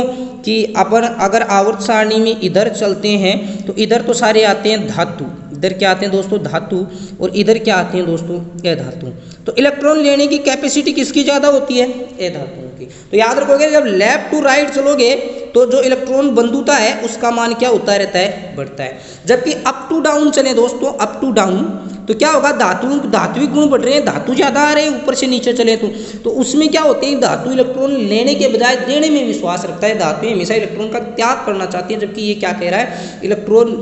कि अपन अगर आवर्त सारणी में इधर चलते हैं तो इधर तो सारे आते हैं धातु, इधर क्या आते हैं दोस्तों धातु, और इधर क्या आते हैं दोस्तों अधातु। तो इलेक्ट्रॉन लेने की कैपेसिटी किसकी ज़्यादा होती है, अधातुओं की। तो याद रखोगे जब लेफ्ट टू राइट चलोगे तो जो इलेक्ट्रॉन बंधुता है उसका मान क्या होता रहता है बढ़ता है। जबकि अप टू डाउन चले दोस्तों, अप टू डाउन तो क्या होगा, धातुविक गुण बढ़ रहे हैं, धातु ज़्यादा आ रहे हैं ऊपर से नीचे चले तो उसमें क्या होते हैं धातु इलेक्ट्रॉन लेने के बजाय देने में विश्वास रखता है। धातु हमेशा इलेक्ट्रॉन का त्याग करना चाहती है, जबकि ये क्या कह रहा है इलेक्ट्रॉन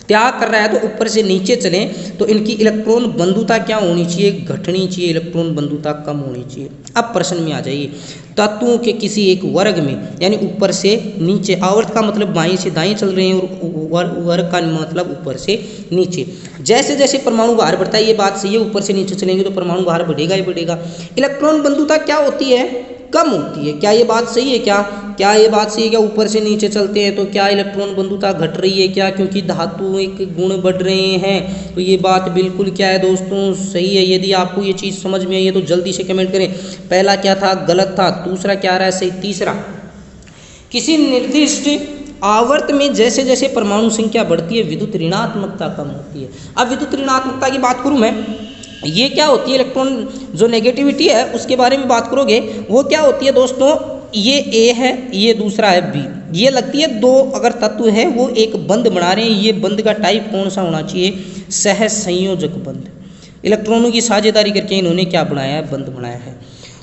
त्याग कर रहा है तो ऊपर से नीचे चलें तो इनकी इलेक्ट्रॉन बंधुता क्या होनी चाहिए, घटनी चाहिए, इलेक्ट्रॉन बंधुता कम होनी चाहिए। अब प्रश्न में आ जाइए, तत्वों के किसी एक वर्ग में यानी ऊपर से नीचे, आवर्त का मतलब बाएं से दाएं चल रहे हैं और वर्ग का मतलब ऊपर से नीचे, जैसे जैसे परमाणु बाहर बढ़ता है, ये बात सही है, ऊपर से नीचे चलेंगे तो परमाणु बाहर बढ़ेगा ही बढ़ेगा। इलेक्ट्रॉन बंधुता क्या होती है, कम होती है। क्या ये बात सही है, क्या ये बात सही है, क्या ऊपर से नीचे चलते हैं तो क्या इलेक्ट्रॉन बंधुता घट रही है क्या, क्योंकि धातु एक गुण बढ़ रहे हैं। तो ये बात बिल्कुल क्या है दोस्तों, सही है। यदि आपको ये चीज़ समझ में आई है तो जल्दी से कमेंट करें। पहला क्या था, गलत था। दूसरा क्या रहा है सही। तीसरा, किसी निर्दिष्ट आवर्त में जैसे जैसे परमाणु संख्या बढ़ती है विद्युत ऋणात्मकता कम होती है। अब विद्युत ऋणात्मकता की बात करूँ मैं, ये क्या होती है, इलेक्ट्रॉन जो नेगेटिविटी है उसके बारे में बात करोगे, वो क्या होती है दोस्तों, ये ए है, ये दूसरा है बी, ये लगती है दो अगर तत्व है वो एक बंध बना रहे हैं। ये बंध का टाइप कौन सा होना चाहिए, सह संयोजक बंध। इलेक्ट्रॉनों की साझेदारी करके इन्होंने क्या बनाया है, बंध बनाया है।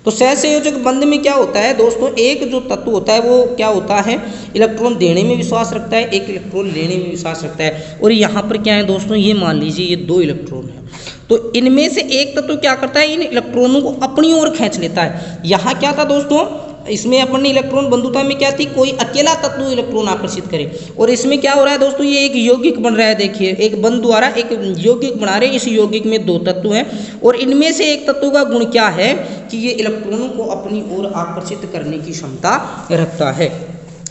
तो सहसंयोजक बंध में क्या होता है दोस्तों, एक जो तत्व होता है वो क्या होता है, इलेक्ट्रॉन देने में विश्वास रखता है, एक इलेक्ट्रॉन लेने में विश्वास रखता है। और यहाँ पर क्या है दोस्तों, ये मान लीजिए ये दो इलेक्ट्रॉन है, तो इनमें से एक तत्व क्या करता है, इन इलेक्ट्रॉनों को अपनी ओर खींच लेता है। यहाँ क्या था दोस्तों, इसमें अपन ने इलेक्ट्रॉन बंधुता में क्या थी, कोई अकेला तत्व इलेक्ट्रॉन आकर्षित करे। और इसमें क्या हो रहा है दोस्तों, ये एक यौगिक बन रहा है। देखिए एक बंध द्वारा एक यौगिक बना रहे हैं, इस यौगिक में दो तत्व हैं और इनमें से एक तत्व का गुण क्या है कि ये इलेक्ट्रॉनों को अपनी ओर आकर्षित करने की क्षमता रखता है।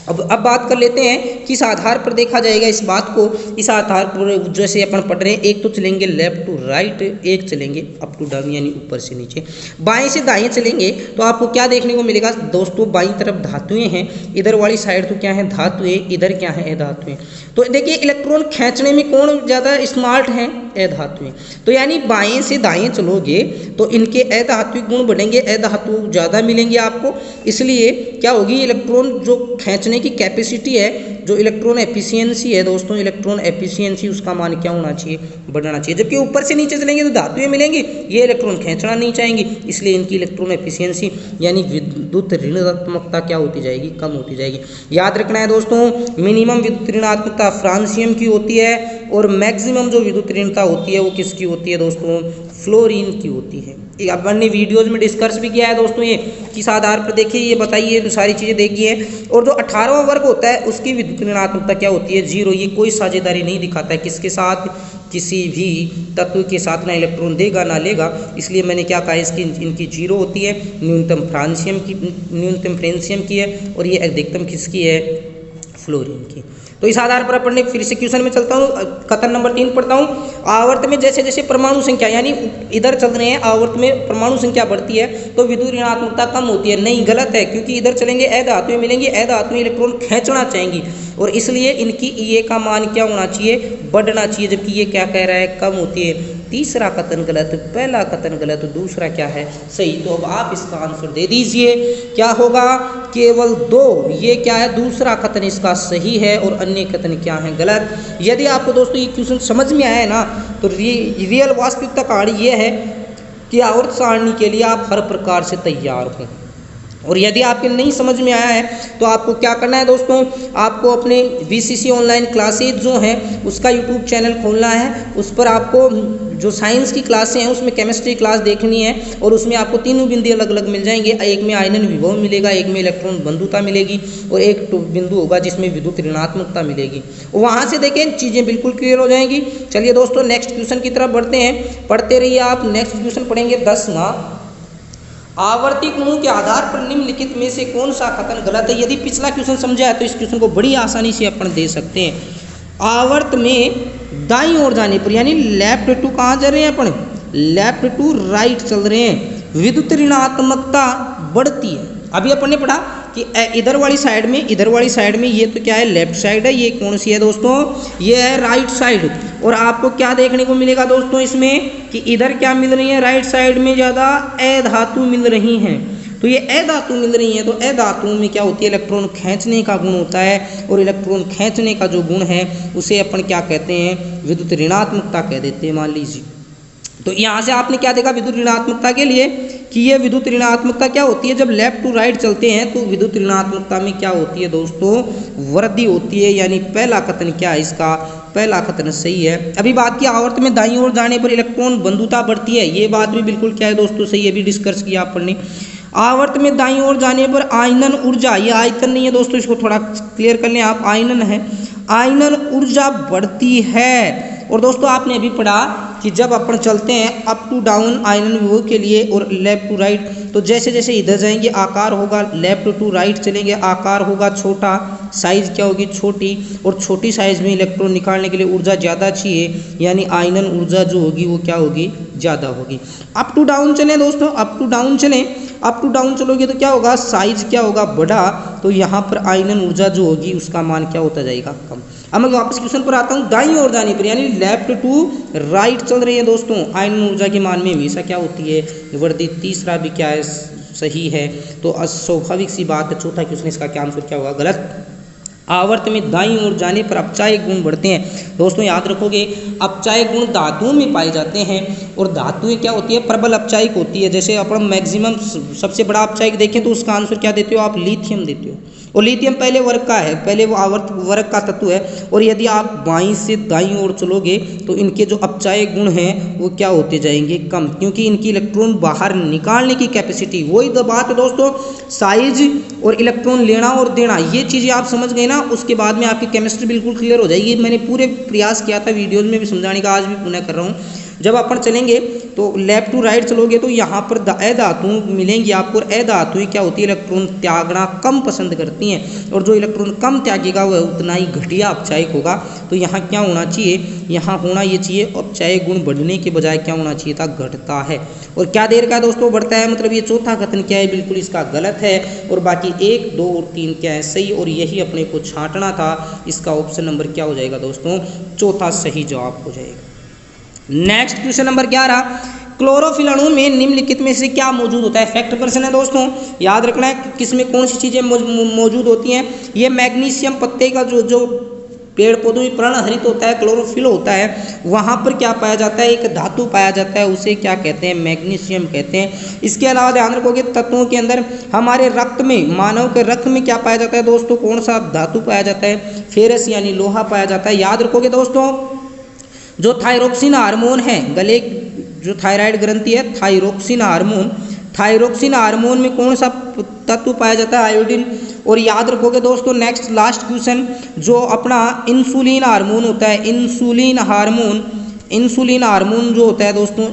अब बात कर लेते हैं किस आधार पर देखा जाएगा इस बात को। इस आधार पर जैसे अपन पढ़ रहे हैं, एक तो चलेंगे लेफ्ट टू राइट, एक चलेंगे अप टू डाउन यानी ऊपर से नीचे। बाएं से दाएं चलेंगे तो आपको क्या देखने को मिलेगा दोस्तों, बाईं तरफ धातुएं हैं, इधर वाली साइड तो क्या है धातुएं, इधर क्या है अधातुएं। तो देखिए इलेक्ट्रॉन खींचने में कौन ज़्यादा स्मार्ट है, अधातुएं। तो यानी बाएं से दाएं चलोगे तो इनके अधात्विक गुण बढ़ेंगे, अधातु ज़्यादा मिलेंगे आपको। इसलिए क्या होगी, इलेक्ट्रॉन जो खींचने की कैपेसिटी है, जो इलेक्ट्रॉन एफिशिएंसी है दोस्तों, इलेक्ट्रॉन एफिशिएंसी उसका मान क्या होना चाहिए, बढ़ना चाहिए। जबकि ऊपर से नीचे चलेंगे तो धातुएं मिलेंगी, ये इलेक्ट्रॉन खींचना नहीं चाहेंगी, इसलिए इनकी इलेक्ट्रॉन एफिशिएंसी यानी विद्युत ऋणात्मकता क्या होती जाएगी, कम होती जाएगी। याद रखना है दोस्तों, मिनिमम विद्युत ऋणात्मकता फ्रांसियम की होती है और मैक्सिमम जो विद्युत ऋणता होती है वो किसकी होती है दोस्तों, फ्लोरीन की होती है। अपन ने वीडियोज़ में डिस्कस भी किया है दोस्तों, ये किस आधार पर देखिए, ये बताइए, सारी चीज़ें देखी है। और जो 18वां वर्ग होता है उसकी विद्युत ऋणात्मकता क्या होती है, 0। ये कोई साझेदारी नहीं दिखाता है किसके साथ, किसी भी तत्व के साथ, ना इलेक्ट्रॉन देगा ना लेगा, इसलिए मैंने क्या कहा इसकी इनकी 0 होती है। न्यूनतम फ्रांसियम की है और ये अधिकतम किसकी है, फ्लोरीन की। तो इस आधार पर अपन ने फिर से क्वेश्चन में चलता हूँ, कथन नंबर 3 पढ़ता हूँ। आवर्त में जैसे जैसे परमाणु संख्या यानी इधर चल रहे हैं, आवर्त में परमाणु संख्या बढ़ती है तो विद्युत ऋणात्मकता कम होती है। नहीं, गलत है, क्योंकि इधर चलेंगे अधातुएं मिलेंगी, अधातुएं इलेक्ट्रॉन खींचना चाहेंगी और इसलिए इनकी ये का मान क्या होना चाहिए, बढ़ना चाहिए, जबकि ये क्या कह रहा है, कम होती है। तीसरा कथन गलत, पहला कथन गलत, दूसरा क्या है सही। तो अब आप इसका आंसर दे दीजिए, क्या होगा, केवल 2। ये क्या है, दूसरा कथन इसका सही है और अन्य कथन क्या है, गलत। यदि आपको दोस्तों ये क्वेश्चन समझ में आया है ना, तो रियल वास्तविकता कहानी ये है कि आवर्त सारणी के लिए आप हर प्रकार से तैयार हों। और यदि आपके नहीं समझ में आया है तो आपको क्या करना है दोस्तों, आपको अपने VCC ऑनलाइन क्लासेज जो हैं उसका यूट्यूब चैनल खोलना है। उस पर आपको जो साइंस की क्लासें हैं उसमें केमिस्ट्री क्लास देखनी है और उसमें आपको तीनों बिंदु अलग अलग मिल जाएंगे। एक में आयनन विभव मिलेगा, एक में इलेक्ट्रॉन बंधुता मिलेगी और एक बिंदु होगा जिसमें विद्युत ऋणात्मकता मिलेगी। वहाँ से देखें चीज़ें बिल्कुल क्लियर हो जाएंगी। चलिए दोस्तों नेक्स्ट क्वेश्चन की तरफ बढ़ते हैं, पढ़ते रहिए आप। नेक्स्ट क्वेश्चन पढ़ेंगे 10वां, आवर्ती गुणों के आधार पर निम्नलिखित में से कौन सा कथन गलत है। यदि पिछला क्वेश्चन समझा है तो इस क्वेश्चन को बड़ी आसानी से अपन दे सकते हैं। आवर्त में दाईं ओर जाने पर यानी लेफ्ट टू कहाँ जा रहे हैं अपन, लेफ्ट टू राइट चल रहे हैं, विद्युत ऋणात्मकता बढ़ती है। अभी अपन ने पढ़ा कि इधर वाली साइड में ये तो क्या है, लेफ्ट साइड है, ये कौन सी है दोस्तों, ये है राइट साइड। और आपको क्या देखने को मिलेगा दोस्तों इसमें कि इधर क्या मिल रही है, राइट साइड में ज़्यादा अधातु मिल रही हैं। तो ये अधातु मिल रही हैं, तो अधातुओं में क्या होती है, इलेक्ट्रॉन खींचने का गुण होता है और इलेक्ट्रॉन खींचने का जो गुण है उसे अपन क्या कहते हैं, विद्युत ऋणात्मकता कह देते हैं, मान लीजिए। तो यहाँ से आपने क्या देखा विद्युत ऋणात्मकता के लिए कि ये विद्युत ऋणात्मकता क्या होती है, जब लेफ्ट टू राइट चलते हैं तो विद्युत ऋणात्मकता में क्या होती है दोस्तों, वृद्धि होती है। यानी पहला कथन क्या है इसका, पहला कथन सही है। अभी बात की आवर्त में दाईं ओर जाने पर इलेक्ट्रॉन बंधुता बढ़ती है, ये बात भी बिल्कुल क्या है दोस्तों सही है, अभी डिस्कस किया अपन ने। आवर्त में दाईं ओर जाने पर आयनन ऊर्जा, ये आयतन नहीं है दोस्तों, इसको थोड़ा क्लियर कर लें आप, आयनन है, आयनन ऊर्जा बढ़ती है। और दोस्तों आपने अभी पढ़ा कि जब अपन चलते हैं अप टू डाउन आयनन विभव के लिए और लेफ्ट टू राइट, तो जैसे जैसे इधर जाएंगे आकार होगा, लेफ्ट टू राइट चलेंगे आकार होगा छोटा, साइज क्या होगी छोटी, और छोटी साइज में इलेक्ट्रॉन निकालने के लिए ऊर्जा ज़्यादा चाहिए, यानी आयनन ऊर्जा जो होगी वो क्या होगी, ज़्यादा होगी। अप टू डाउन चलें दोस्तों, अप टू डाउन चलें, अप टू डाउन चलोगे तो क्या होगा, साइज क्या होगा बड़ा, तो यहाँ पर आयनन ऊर्जा जो होगी उसका मान क्या होता जाएगा, कम। अब मैं वापस क्वेश्चन पर आता हूँ, दाईं ओर जाने पर यानी लेफ्ट टू राइट चल रही है दोस्तों, आयनन ऊर्जा के मान में हमेशा क्या होती है, वृद्धि। तीसरा भी क्या है, सही है। तो स्वाभाविक सी बात है, चौथा क्वेश्चन इसका क्या आंसर क्या होगा, गलत। आवर्त में दाईं ओर जाने पर अपचायक गुण बढ़ते हैं। दोस्तों याद रखोगे अपचायक गुण धातुओं में पाए जाते हैं, और धातुएं क्या होती है, प्रबल अपचायक होती है। जैसे अपन मैक्सिमम सबसे बड़ा अपचायक देखें तो उसका आंसर क्या देते हो आप, लिथियम देते हो, और लिथियम पहले वर्ग का है, पहले वो आवर्त वर्ग का तत्व है। और यदि आप बाईं से दाईं ओर चलोगे तो इनके जो अपचायक गुण हैं वो क्या होते जाएंगे, कम, क्योंकि इनकी इलेक्ट्रॉन बाहर निकालने की कैपेसिटी, वही तो बात है दोस्तों, साइज और इलेक्ट्रॉन लेना और देना, ये चीज़ें आप समझ गए ना, उसके बाद में आपकी केमिस्ट्री बिल्कुल क्लियर हो जाएगी। मैंने पूरे प्रयास किया था वीडियोज़ में भी समझाने का, आज भी पुनः कर रहा हूँ। जब अपन चलेंगे तो लेफ्ट टू राइट चलोगे तो यहाँ पर अधातु मिलेंगी आपको, और अधातुएं क्या होती है, इलेक्ट्रॉन त्यागना कम पसंद करती हैं, और जो इलेक्ट्रॉन कम त्यागेगा वह उतना ही घटिया अपचायक होगा। तो यहाँ क्या होना चाहिए, यहाँ होना ये चाहिए अपचायक गुण बढ़ने के बजाय क्या होना चाहिए था, घटता है। और क्या देर का दोस्तों, बढ़ता है, मतलब ये चौथा कथन क्या है, बिल्कुल इसका गलत है। और बाकी 1, 2 और 3 क्या है, सही, और यही अपने को छांटना था। इसका ऑप्शन नंबर क्या हो जाएगा दोस्तों, चौथा सही जवाब हो जाएगा। नेक्स्ट क्वेश्चन नंबर 11, क्लोरोफिल अणु में निम्नलिखित में से क्या मौजूद होता है। फैक्ट प्रश्न है दोस्तों, याद रखना है किसमें कौन सी चीज़ें मौजूद होती हैं। ये मैग्नीशियम पत्ते का जो पेड़ पौधों में पर्णहरित होता है, क्लोरोफिल होता है, वहाँ पर क्या पाया जाता है, एक धातु पाया जाता है, उसे क्या कहते हैं, मैग्नीशियम कहते हैं। इसके अलावा ध्यान रखोगे तत्वों के अंदर हमारे रक्त में, मानव के रक्त में क्या पाया जाता है दोस्तों, कौन सा धातु पाया जाता है, फेरस यानी लोहा पाया जाता है। याद रखोगे दोस्तों जो थायरोक्सिन हार्मोन है, गले जो थायराइड ग्रंथि है, थायरोक्सिन हार्मोन में कौन सा तत्व पाया जाता है, आयोडीन। और याद रखोगे दोस्तों नेक्स्ट लास्ट क्वेश्चन, जो अपना इंसुलिन हार्मोन होता है, इंसुलिन हार्मोन जो होता है दोस्तों,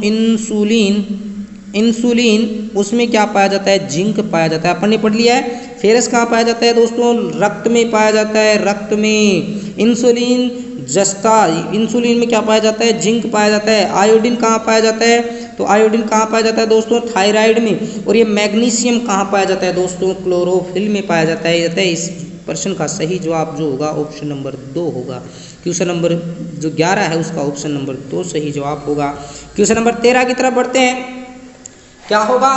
इंसुलिन उसमें क्या पाया जाता है, जिंक पाया जाता है, अपन ने पढ़ लिया है। फेरस कहाँ पाया जाता है दोस्तों, रक्त में पाया जाता है, रक्त में। इंसुलिन जस्ता, इंसुलिन में क्या पाया जाता है, जिंक पाया जाता है। आयोडीन कहाँ पाया जाता है, तो आयोडीन कहाँ पाया जाता है दोस्तों, थायराइड में। और ये मैग्नीशियम कहाँ पाया जाता है दोस्तों, क्लोरोफिल में पाया जाता है। इस प्रश्न का सही जवाब जो होगा ऑप्शन नंबर 2 होगा। क्वेश्चन नंबर जो 11 है उसका ऑप्शन नंबर 2 सही जवाब होगा। क्वेश्चन नंबर 13 की तरफ बढ़ते हैं, क्या होगा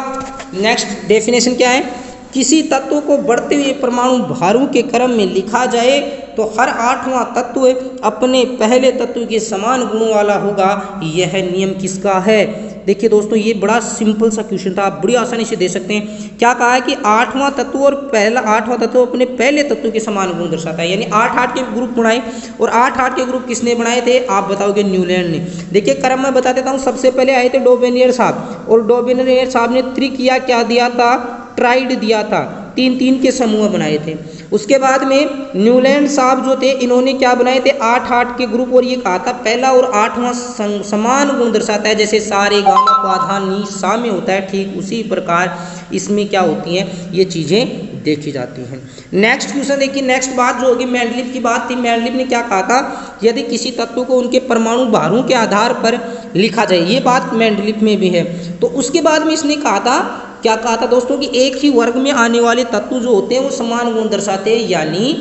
नेक्स्ट डेफिनेशन क्या है, किसी तत्व को बढ़ते हुए परमाणु भारों के क्रम में लिखा जाए तो हर 8वां तत्व अपने पहले तत्व के समान गुणों वाला होगा। यह नियम किसका है। देखिए दोस्तों ये बड़ा सिंपल सा क्वेश्चन था, आप बड़ी आसानी से दे सकते हैं। क्या कहा है कि 8वां तत्व और पहला 8वां तत्व अपने पहले तत्व के समान गुण दर्शाता है, यानी 8-8 के ग्रुप बनाए। और 8-8 के ग्रुप किसने बनाए थे, आप बताओगे न्यूलैंड ने। देखिए क्रम में बता देता हूँ, सबसे पहले आए थे डोबेनियर साहब, और डोबेनियर साहब ने त्रिकिया क्या दिया था, ट्राइड दिया था, 3-3 के समूह बनाए थे। उसके बाद में न्यूलैंड साहब जो थे इन्होंने क्या बनाए थे, 8-8 के ग्रुप, और ये कहा था पहला और 8वां समान गुण दर्शाता है। जैसे सारे गामा पाधा नी सा में होता है, ठीक उसी प्रकार इसमें क्या होती हैं ये चीज़ें देखी जाती हैं। नेक्स्ट क्वेश्चन देखिए, नेक्स्ट बात जो होगी मैंडलीव की बात थी। मैंडलीव ने क्या कहा था, यदि किसी तत्व को उनके परमाणु भारों के आधार पर लिखा जाए, ये बात मैंडलीव में भी है। तो उसके बाद में इसने कहा था, क्या कहा था दोस्तों कि एक ही वर्ग में आने वाले तत्व जो होते हैं वो समान गुण दर्शाते हैं। यानी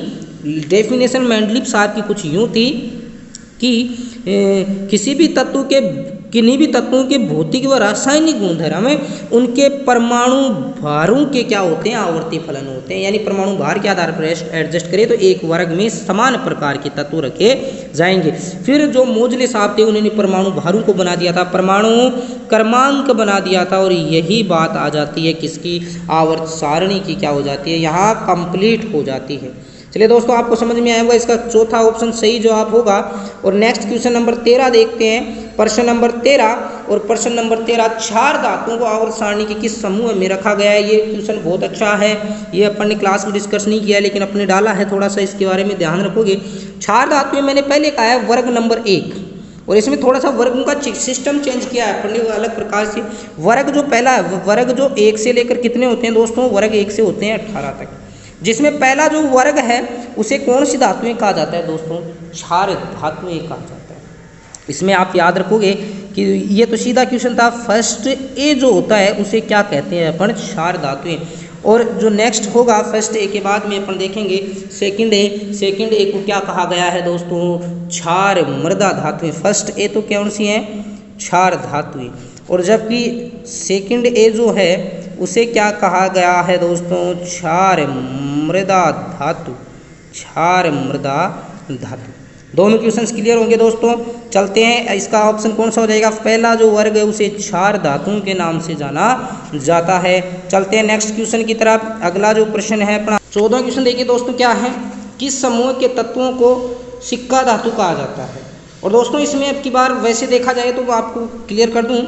डेफिनेशन मैंडलीव साहब की कुछ यूँ थी कि किसी भी तत्व के किन्हीं भी तत्वों के भौतिक व रासायनिक गुणधर्म उनके परमाणु भारों के क्या होते हैं, आवर्ती फलन होते हैं। यानी परमाणु भार के आधार पर एडजस्ट करें तो एक वर्ग में समान प्रकार के तत्व रखे जाएंगे। फिर जो मोजले साहब थे उन्होंने परमाणु भारों को बना दिया था, परमाणु क्रमांक बना दिया था, और यही बात आ जाती है किसकी, आवर्त सारणी की क्या हो जाती है, यहाँ कंप्लीट हो जाती है। चलिए दोस्तों, आपको समझ में आया होगा, इसका चौथा ऑप्शन सही जवाब होगा। और नेक्स्ट क्वेश्चन नंबर 13 देखते हैं। प्रश्न नंबर 13 और प्रश्न नंबर 13, क्षार धातुओं को आवर्त सारणी के किस समूह में रखा गया है। ये क्वेश्चन बहुत अच्छा है, ये अपन ने क्लास में डिस्कस नहीं किया लेकिन अपने डाला है, थोड़ा सा इसके बारे में ध्यान रखोगे। क्षार धातु में मैंने पहले कहा है वर्ग नंबर 1, और इसमें थोड़ा सा वर्गों का सिस्टम चेंज किया है अपन ने अलग प्रकार से। वर्ग जो पहला है, वर्ग जो 1 से लेकर कितने होते हैं दोस्तों, वर्ग 1 से होते हैं 18 तक, जिसमें पहला जो वर्ग है उसे कौन सी धातुएं कहा जाता है दोस्तों, क्षार धातुएं कहा जाता है। इसमें आप याद रखोगे कि ये तो सीधा क्वेश्चन था, फर्स्ट ए जो होता है उसे क्या कहते हैं अपन, क्षार धातुएं। और जो नेक्स्ट होगा फर्स्ट ए के बाद में अपन देखेंगे सेकंड ए, सेकंड ए को क्या कहा गया है दोस्तों, क्षार मृदा धातुएं। फर्स्ट ए तो कौन सी हैं, क्षार धातुएं, और जबकि सेकंड ए जो है उसे क्या कहा गया है दोस्तों, क्षार मृदा धातु, क्षार मृदा धातु। दोनों क्वेश्चंस क्लियर होंगे दोस्तों। चलते हैं, इसका ऑप्शन कौन सा हो जाएगा, पहला जो वर्ग है उसे क्षार धातुओं के नाम से जाना जाता है। चलते हैं नेक्स्ट क्वेश्चन की तरफ। अगला जो प्रश्न है अपना 14वां क्वेश्चन देखिए दोस्तों, क्या है, किस समूह के तत्वों को सिक्का धातु कहा जाता है। और दोस्तों इसमें अब की बार वैसे देखा जाए तो आपको क्लियर कर दूं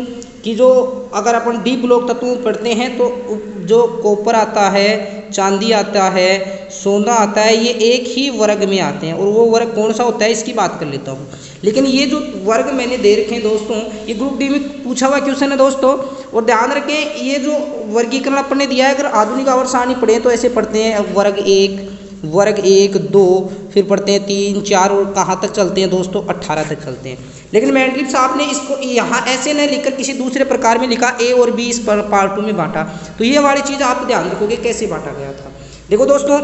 कि जो अगर अपन डी ब्लॉक तत्व पढ़ते हैं तो जो कॉपर आता है, चांदी आता है, सोना आता है, ये एक ही वर्ग में आते हैं। और वो वर्ग कौन सा होता है इसकी बात कर लेता हूँ। लेकिन ये जो वर्ग मैंने दे रखे हैं दोस्तों, ये ग्रुप डी में पूछा हुआ क्वेश्चन है दोस्तों। और ध्यान रखें, ये जो वर्गीकरण अपन ने दिया है, अगर आधुनिक आवर्त सारणी पढ़े तो ऐसे पढ़ते हैं वर्ग 1, वर्ग 1, 2, फिर पढ़ते हैं 3, 4 और कहाँ तक चलते हैं दोस्तों, 18 तक चलते हैं। लेकिन मेंडलीव साहब ने इसको यहाँ ऐसे नहीं लिखकर किसी दूसरे प्रकार में लिखा, ए और बी इस पर पार्टों में बांटा। तो ये वाली चीज़ आप ध्यान रखोगे कैसे बांटा गया था। देखो दोस्तों,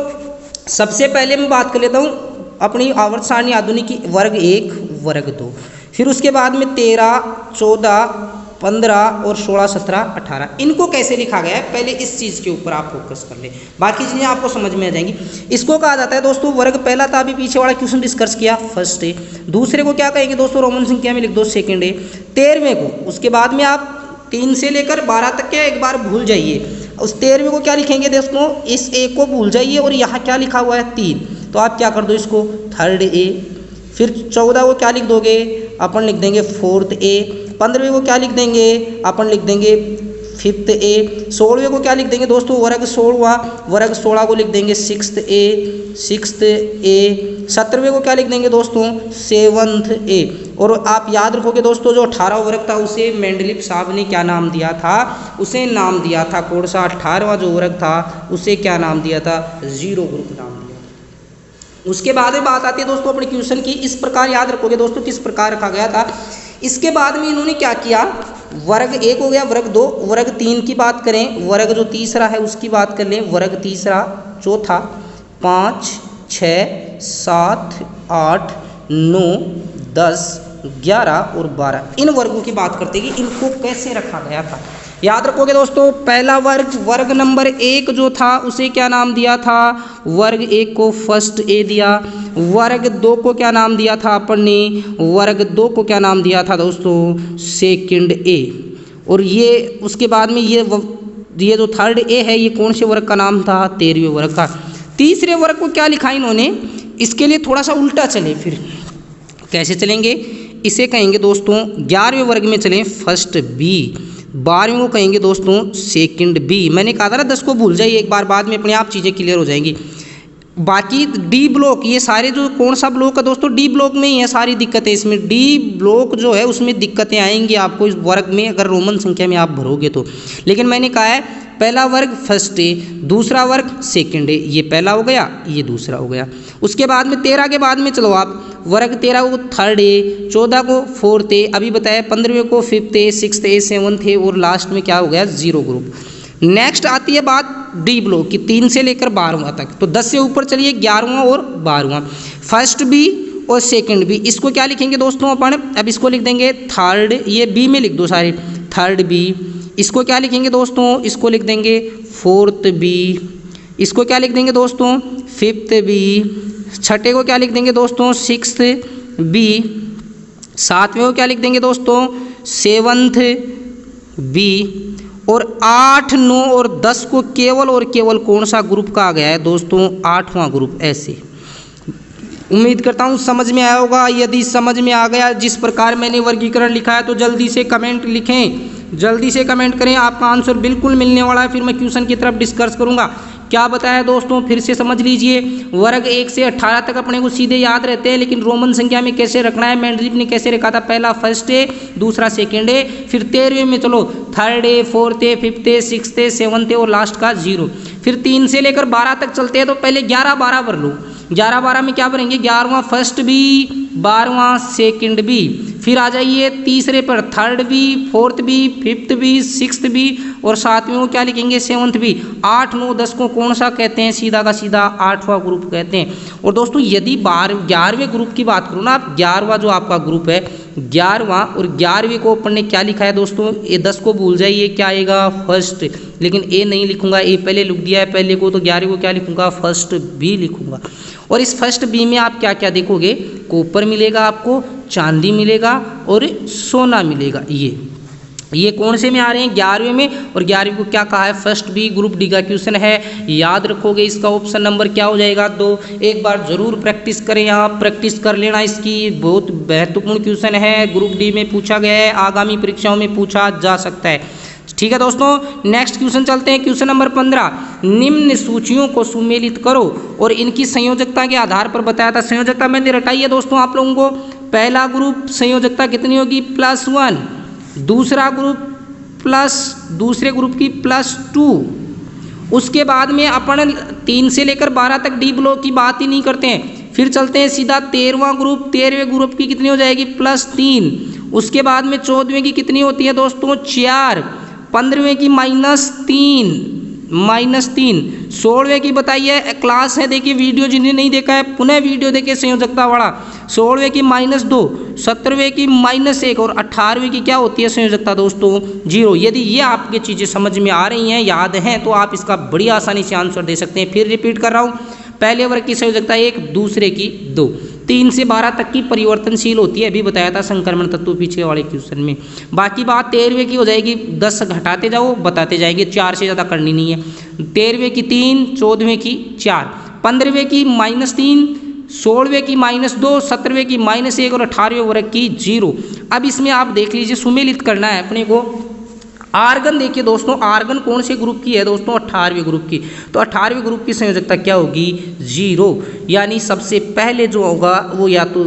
सबसे पहले मैं बात कर लेता हूँ अपनी आवर्त सारणी आधुनिक की, वर्ग 1, वर्ग 2, फिर उसके बाद में 13, 14, 15 और 16, 17, 18 इनको कैसे लिखा गया है, पहले इस चीज़ के ऊपर आप फोकस कर ले, बाकी चीज़ें आपको समझ में आ जाएंगी। इसको कहा जाता है दोस्तों वर्ग, पहला था अभी पीछे वाला क्वेश्चन डिस्कस किया, फर्स्ट है। दूसरे को क्या कहेंगे दोस्तों, रोमन संख्या में लिख दो, सेकंड है। 13वें को, उसके बाद में आप 3 से लेकर 12 तक के एक बार भूल जाइए। उस 13वें को क्या लिखेंगे दोस्तों, इस ए को भूल जाइए, और यहाँ क्या लिखा हुआ है 3, तो आप क्या कर दो इसको थर्ड ए। फिर 14 को क्या लिख दोगे, अपन लिख देंगे फोर्थ ए। 15वें को क्या लिख देंगे, अपन लिख देंगे फिफ्थ ए। 16वें को क्या लिख देंगे दोस्तों, वर्ग 16, वर्ग 16 को लिख देंगे सिक्स्थ ए, सिक्स्थ ए। 17वें को क्या लिख देंगे दोस्तों, सेवंथ ए। और आप याद रखोगे दोस्तों, जो 18 वर्ग था उसे मेंडलीव साहब ने क्या नाम दिया था, उसे नाम दिया था कौन सा, 18वां जो वर्ग था उसे क्या नाम दिया था, जीरो ग्रुप नाम दिया। उसके बाद में बात आती है दोस्तों अपने क्वेश्चन की, इस प्रकार याद रखोगे दोस्तों किस प्रकार रखा गया था। इसके बाद में इन्होंने क्या किया, वर्ग 1 हो गया, वर्ग 2, वर्ग 3 की बात करें, वर्ग जो तीसरा है उसकी बात कर लें, वर्ग तीसरा, चौथा, 5, 6, 7, 8, 9, 10, 11 और 12 इन वर्गों की बात करते हैं कि इनको कैसे रखा गया था। याद रखोगे दोस्तों, पहला वर्ग, वर्ग नंबर 1 जो था उसे क्या नाम दिया था, वर्ग 1 को फर्स्ट ए दिया। वर्ग 2 को क्या नाम दिया था अपन ने, वर्ग 2 को क्या नाम दिया था दोस्तों, सेकंड ए। और ये उसके बाद में ये जो थर्ड ए है ये कौन से वर्ग का नाम था, 13वें वर्ग का। तीसरे वर्ग को क्या लिखा इन्होंने, इसके लिए थोड़ा सा उल्टा चले, फिर कैसे चलेंगे, इसे कहेंगे दोस्तों 11वें वर्ग में चलें, फर्स्ट बी। 12वें को कहेंगे दोस्तों सेकंड बी। मैंने कहा था ना 10 को भूल जाइए एक बार, बाद में अपने आप चीज़ें क्लियर हो जाएंगी। बाकी डी ब्लॉक, ये सारे जो कौन सा ब्लॉक है दोस्तों, डी ब्लॉक में ही है सारी दिक्कतें। इसमें डी ब्लॉक जो है उसमें दिक्कतें आएंगी आपको इस वर्ग में, अगर रोमन संख्या में आप भरोगे तो। लेकिन मैंने कहा है पहला वर्ग फर्स्ट ए, दूसरा वर्ग सेकंड ए, ये पहला हो गया, ये दूसरा हो गया। उसके बाद में 13 के बाद में चलो आप, वर्ग 13 को थर्ड ए, 14 को फोर्थ ए, अभी बताया 15वें को fifth A, sixth A, seventh A, और लास्ट में क्या हो गया, जीरो ग्रुप। नेक्स्ट आती है बात डी ब्लॉक की, 3 से लेकर 12वां तक। तो 10 से ऊपर चलिए 11वां और 12वां, फर्स्ट बी और सेकंड बी। इसको क्या लिखेंगे दोस्तों अपन, अब इसको लिख देंगे थर्ड, ये बी में लिख दो सारे, थर्ड बी। इसको क्या लिखेंगे दोस्तों, इसको लिख देंगे फोर्थ बी। इसको क्या लिख देंगे दोस्तों, फिफ्थ बी। छठे को क्या लिख देंगे दोस्तों, सिक्स्थ बी। सातवें को क्या लिख देंगे दोस्तों, सेवंथ बी। और 8, 9 और 10 को केवल और केवल कौन सा ग्रुप कहा गया है दोस्तों, 8वां ग्रुप। ऐसे उम्मीद करता हूँ समझ में आया होगा। यदि समझ में आ गया जिस प्रकार मैंने वर्गीकरण लिखा है तो जल्दी से कमेंट लिखें, जल्दी से कमेंट करें, आपका आंसर बिल्कुल मिलने वाला है। फिर मैं क्वेश्चन की तरफ डिस्कस करूँगा। क्या बताया दोस्तों, फिर से समझ लीजिए। वर्ग 1 से 18 तक अपने को सीधे याद रहते हैं, लेकिन रोमन संख्या में कैसे रखना है मैंड्रिप ने कैसे रखा था, पहला फर्स्ट है, दूसरा सेकेंड है, फिर 13वें में चलो थर्ड है, फोर्थ है, फिफ्थ है, सिक्स्थ है, सेवंथ है और लास्ट का 0। फिर 3 से लेकर 12 तक चलते हैं तो पहले 11, 12 भर लो। 11, 12 में क्या भरेंगे, 11वां फर्स्ट बी, 12वां सेकेंड बी। फिर आ जाइए तीसरे पर third B, fourth B, fifth B, sixth B और सातवें को क्या लिखेंगे, सेवंथ बी। 8, 9, 10 को कौन सा कहते हैं, सीधा का सीधा 8वां ग्रुप कहते हैं। और दोस्तों यदि 11वें ग्रुप की बात करूँ ना, आप 11वां जो आपका ग्रुप है 11वां, और 11वें को अपन ने क्या लिखा है दोस्तों, ये 10 को भूल जाइए, क्या आएगा फर्स्ट। लेकिन ए नहीं लिखूंगा, ए पहले लिख दिया है पहले को, तो 11वें को क्या लिखूंगा, फर्स्ट बी लिखूंगा। और इस फर्स्ट बी में आप क्या क्या देखोगे, कॉपर मिलेगा आपको, चांदी मिलेगा और सोना मिलेगा। ये कौन से में आ रहे हैं, 11वें में। और 11वें को क्या कहा है, फर्स्ट बी ग्रुप डी का क्वेश्चन है, याद रखोगे। इसका ऑप्शन नंबर क्या हो जाएगा, 2। एक बार जरूर प्रैक्टिस करें, आप प्रैक्टिस कर लेना इसकी, बहुत महत्वपूर्ण क्वेश्चन है, ग्रुप डी में पूछा गया है, आगामी परीक्षाओं में पूछा जा सकता है। ठीक है दोस्तों, नेक्स्ट क्वेश्चन चलते हैं। क्वेश्चन नंबर 15, निम्न सूचियों को सुमेलित करो और इनकी संयोजकता के आधार पर बताया था। संयोजकता मैंने रटाई है दोस्तों आप लोगों को। पहला ग्रुप संयोजकता कितनी होगी, +1। दूसरा ग्रुप प्लस, दूसरे ग्रुप की +2। उसके बाद में अपन 3 से लेकर 12 तक डी ब्लॉक की बात ही नहीं करते हैं। फिर चलते हैं सीधा 13वां ग्रुप, 13वें ग्रुप की कितनी हो जाएगी, +3। उसके बाद में 14वें की कितनी होती है दोस्तों, 4। 15वें की -3, 16वें की बताइए, क्लास है देखिए, वीडियो जिन्हें नहीं देखा है पुनः वीडियो देखिए संयोजकता वाला। 16वें की -2, 17वें की -1 और 18वें की क्या होती है संयोजकता दोस्तों, 0। यदि ये आपकी चीज़ें समझ में आ रही हैं, याद हैं, तो आप इसका बड़ी आसानी से आंसर दे सकते हैं। फिर रिपीट कर रहा हूँ, पहले वर्ग की संयोजकता 1, दूसरे की 2। 3 से 12 तक की परिवर्तनशील होती है, अभी बताया था संक्रमण तत्व पिछले वाले क्वेश्चन में। बाकी बात 13वें की हो जाएगी, 10 घटाते जाओ बताते जाएंगे, 4 से ज़्यादा करनी नहीं है। 13वें की 3, 14वें की 4, 15वें की -3, 16वें की -2, 17वें की -1 और 18वें वर्ग की 0। अब इसमें आप देख लीजिए, सुमेलित करना है अपने को। आर्गन देखिए दोस्तों, आर्गन कौन से ग्रुप की है दोस्तों, 18वें ग्रुप की। तो 18वें ग्रुप की संयोजकता क्या होगी, 0। यानी सबसे पहले जो होगा वो या तो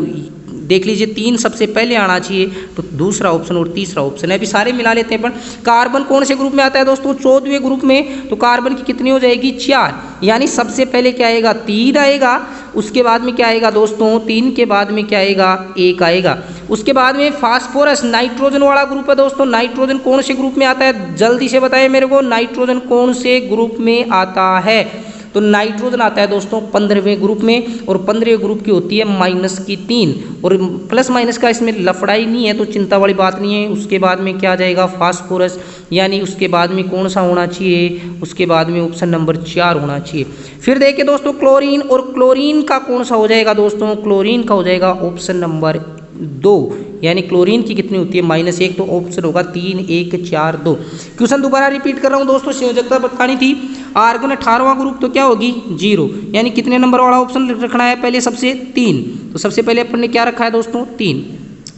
देख लीजिए 3 सबसे पहले आना चाहिए, तो दूसरा ऑप्शन और तीसरा ऑप्शन है। अभी सारे मिला लेते हैं। पर कार्बन कौन से ग्रुप में आता है दोस्तों, 14वें ग्रुप में। तो कार्बन की कितनी हो जाएगी, 4। यानी सबसे पहले क्या आएगा, 3 आएगा। उसके बाद में क्या आएगा दोस्तों, 3 के बाद में क्या आएगा, 1 आएगा। उसके बाद में फास्फोरस नाइट्रोजन वाला ग्रुप है दोस्तों। नाइट्रोजन कौन से ग्रुप में आता है, जल्दी से बताएं मेरे को, नाइट्रोजन कौन से ग्रुप में आता है। तो नाइट्रोजन आता है दोस्तों 15वें ग्रुप में, और 15वें ग्रुप की होती है -3। और प्लस माइनस का इसमें लफड़ाई नहीं है, तो चिंता वाली बात नहीं है। उसके बाद में क्या आ जाएगा, फास्फोरस। यानी उसके बाद में कौन सा होना चाहिए, उसके बाद में ऑप्शन नंबर 4 होना चाहिए। फिर देखिए दोस्तों क्लोरीन, और क्लोरीन का कौन सा हो जाएगा दोस्तों, क्लोरीन का हो जाएगा ऑप्शन नंबर 2। यानी क्लोरीन की कितनी होती है, -1। तो ऑप्शन होगा 3, 1, 4, 2। क्वेश्चन दोबारा रिपीट कर रहा हूँ दोस्तों, संयोजकता बतानी थी। आर्गन 18वां ग्रुप तो क्या होगी, 0। यानी कितने नंबर वाला ऑप्शन रखना है, पहले सबसे 3। तो सबसे पहले अपन ने क्या रखा है दोस्तों, 3।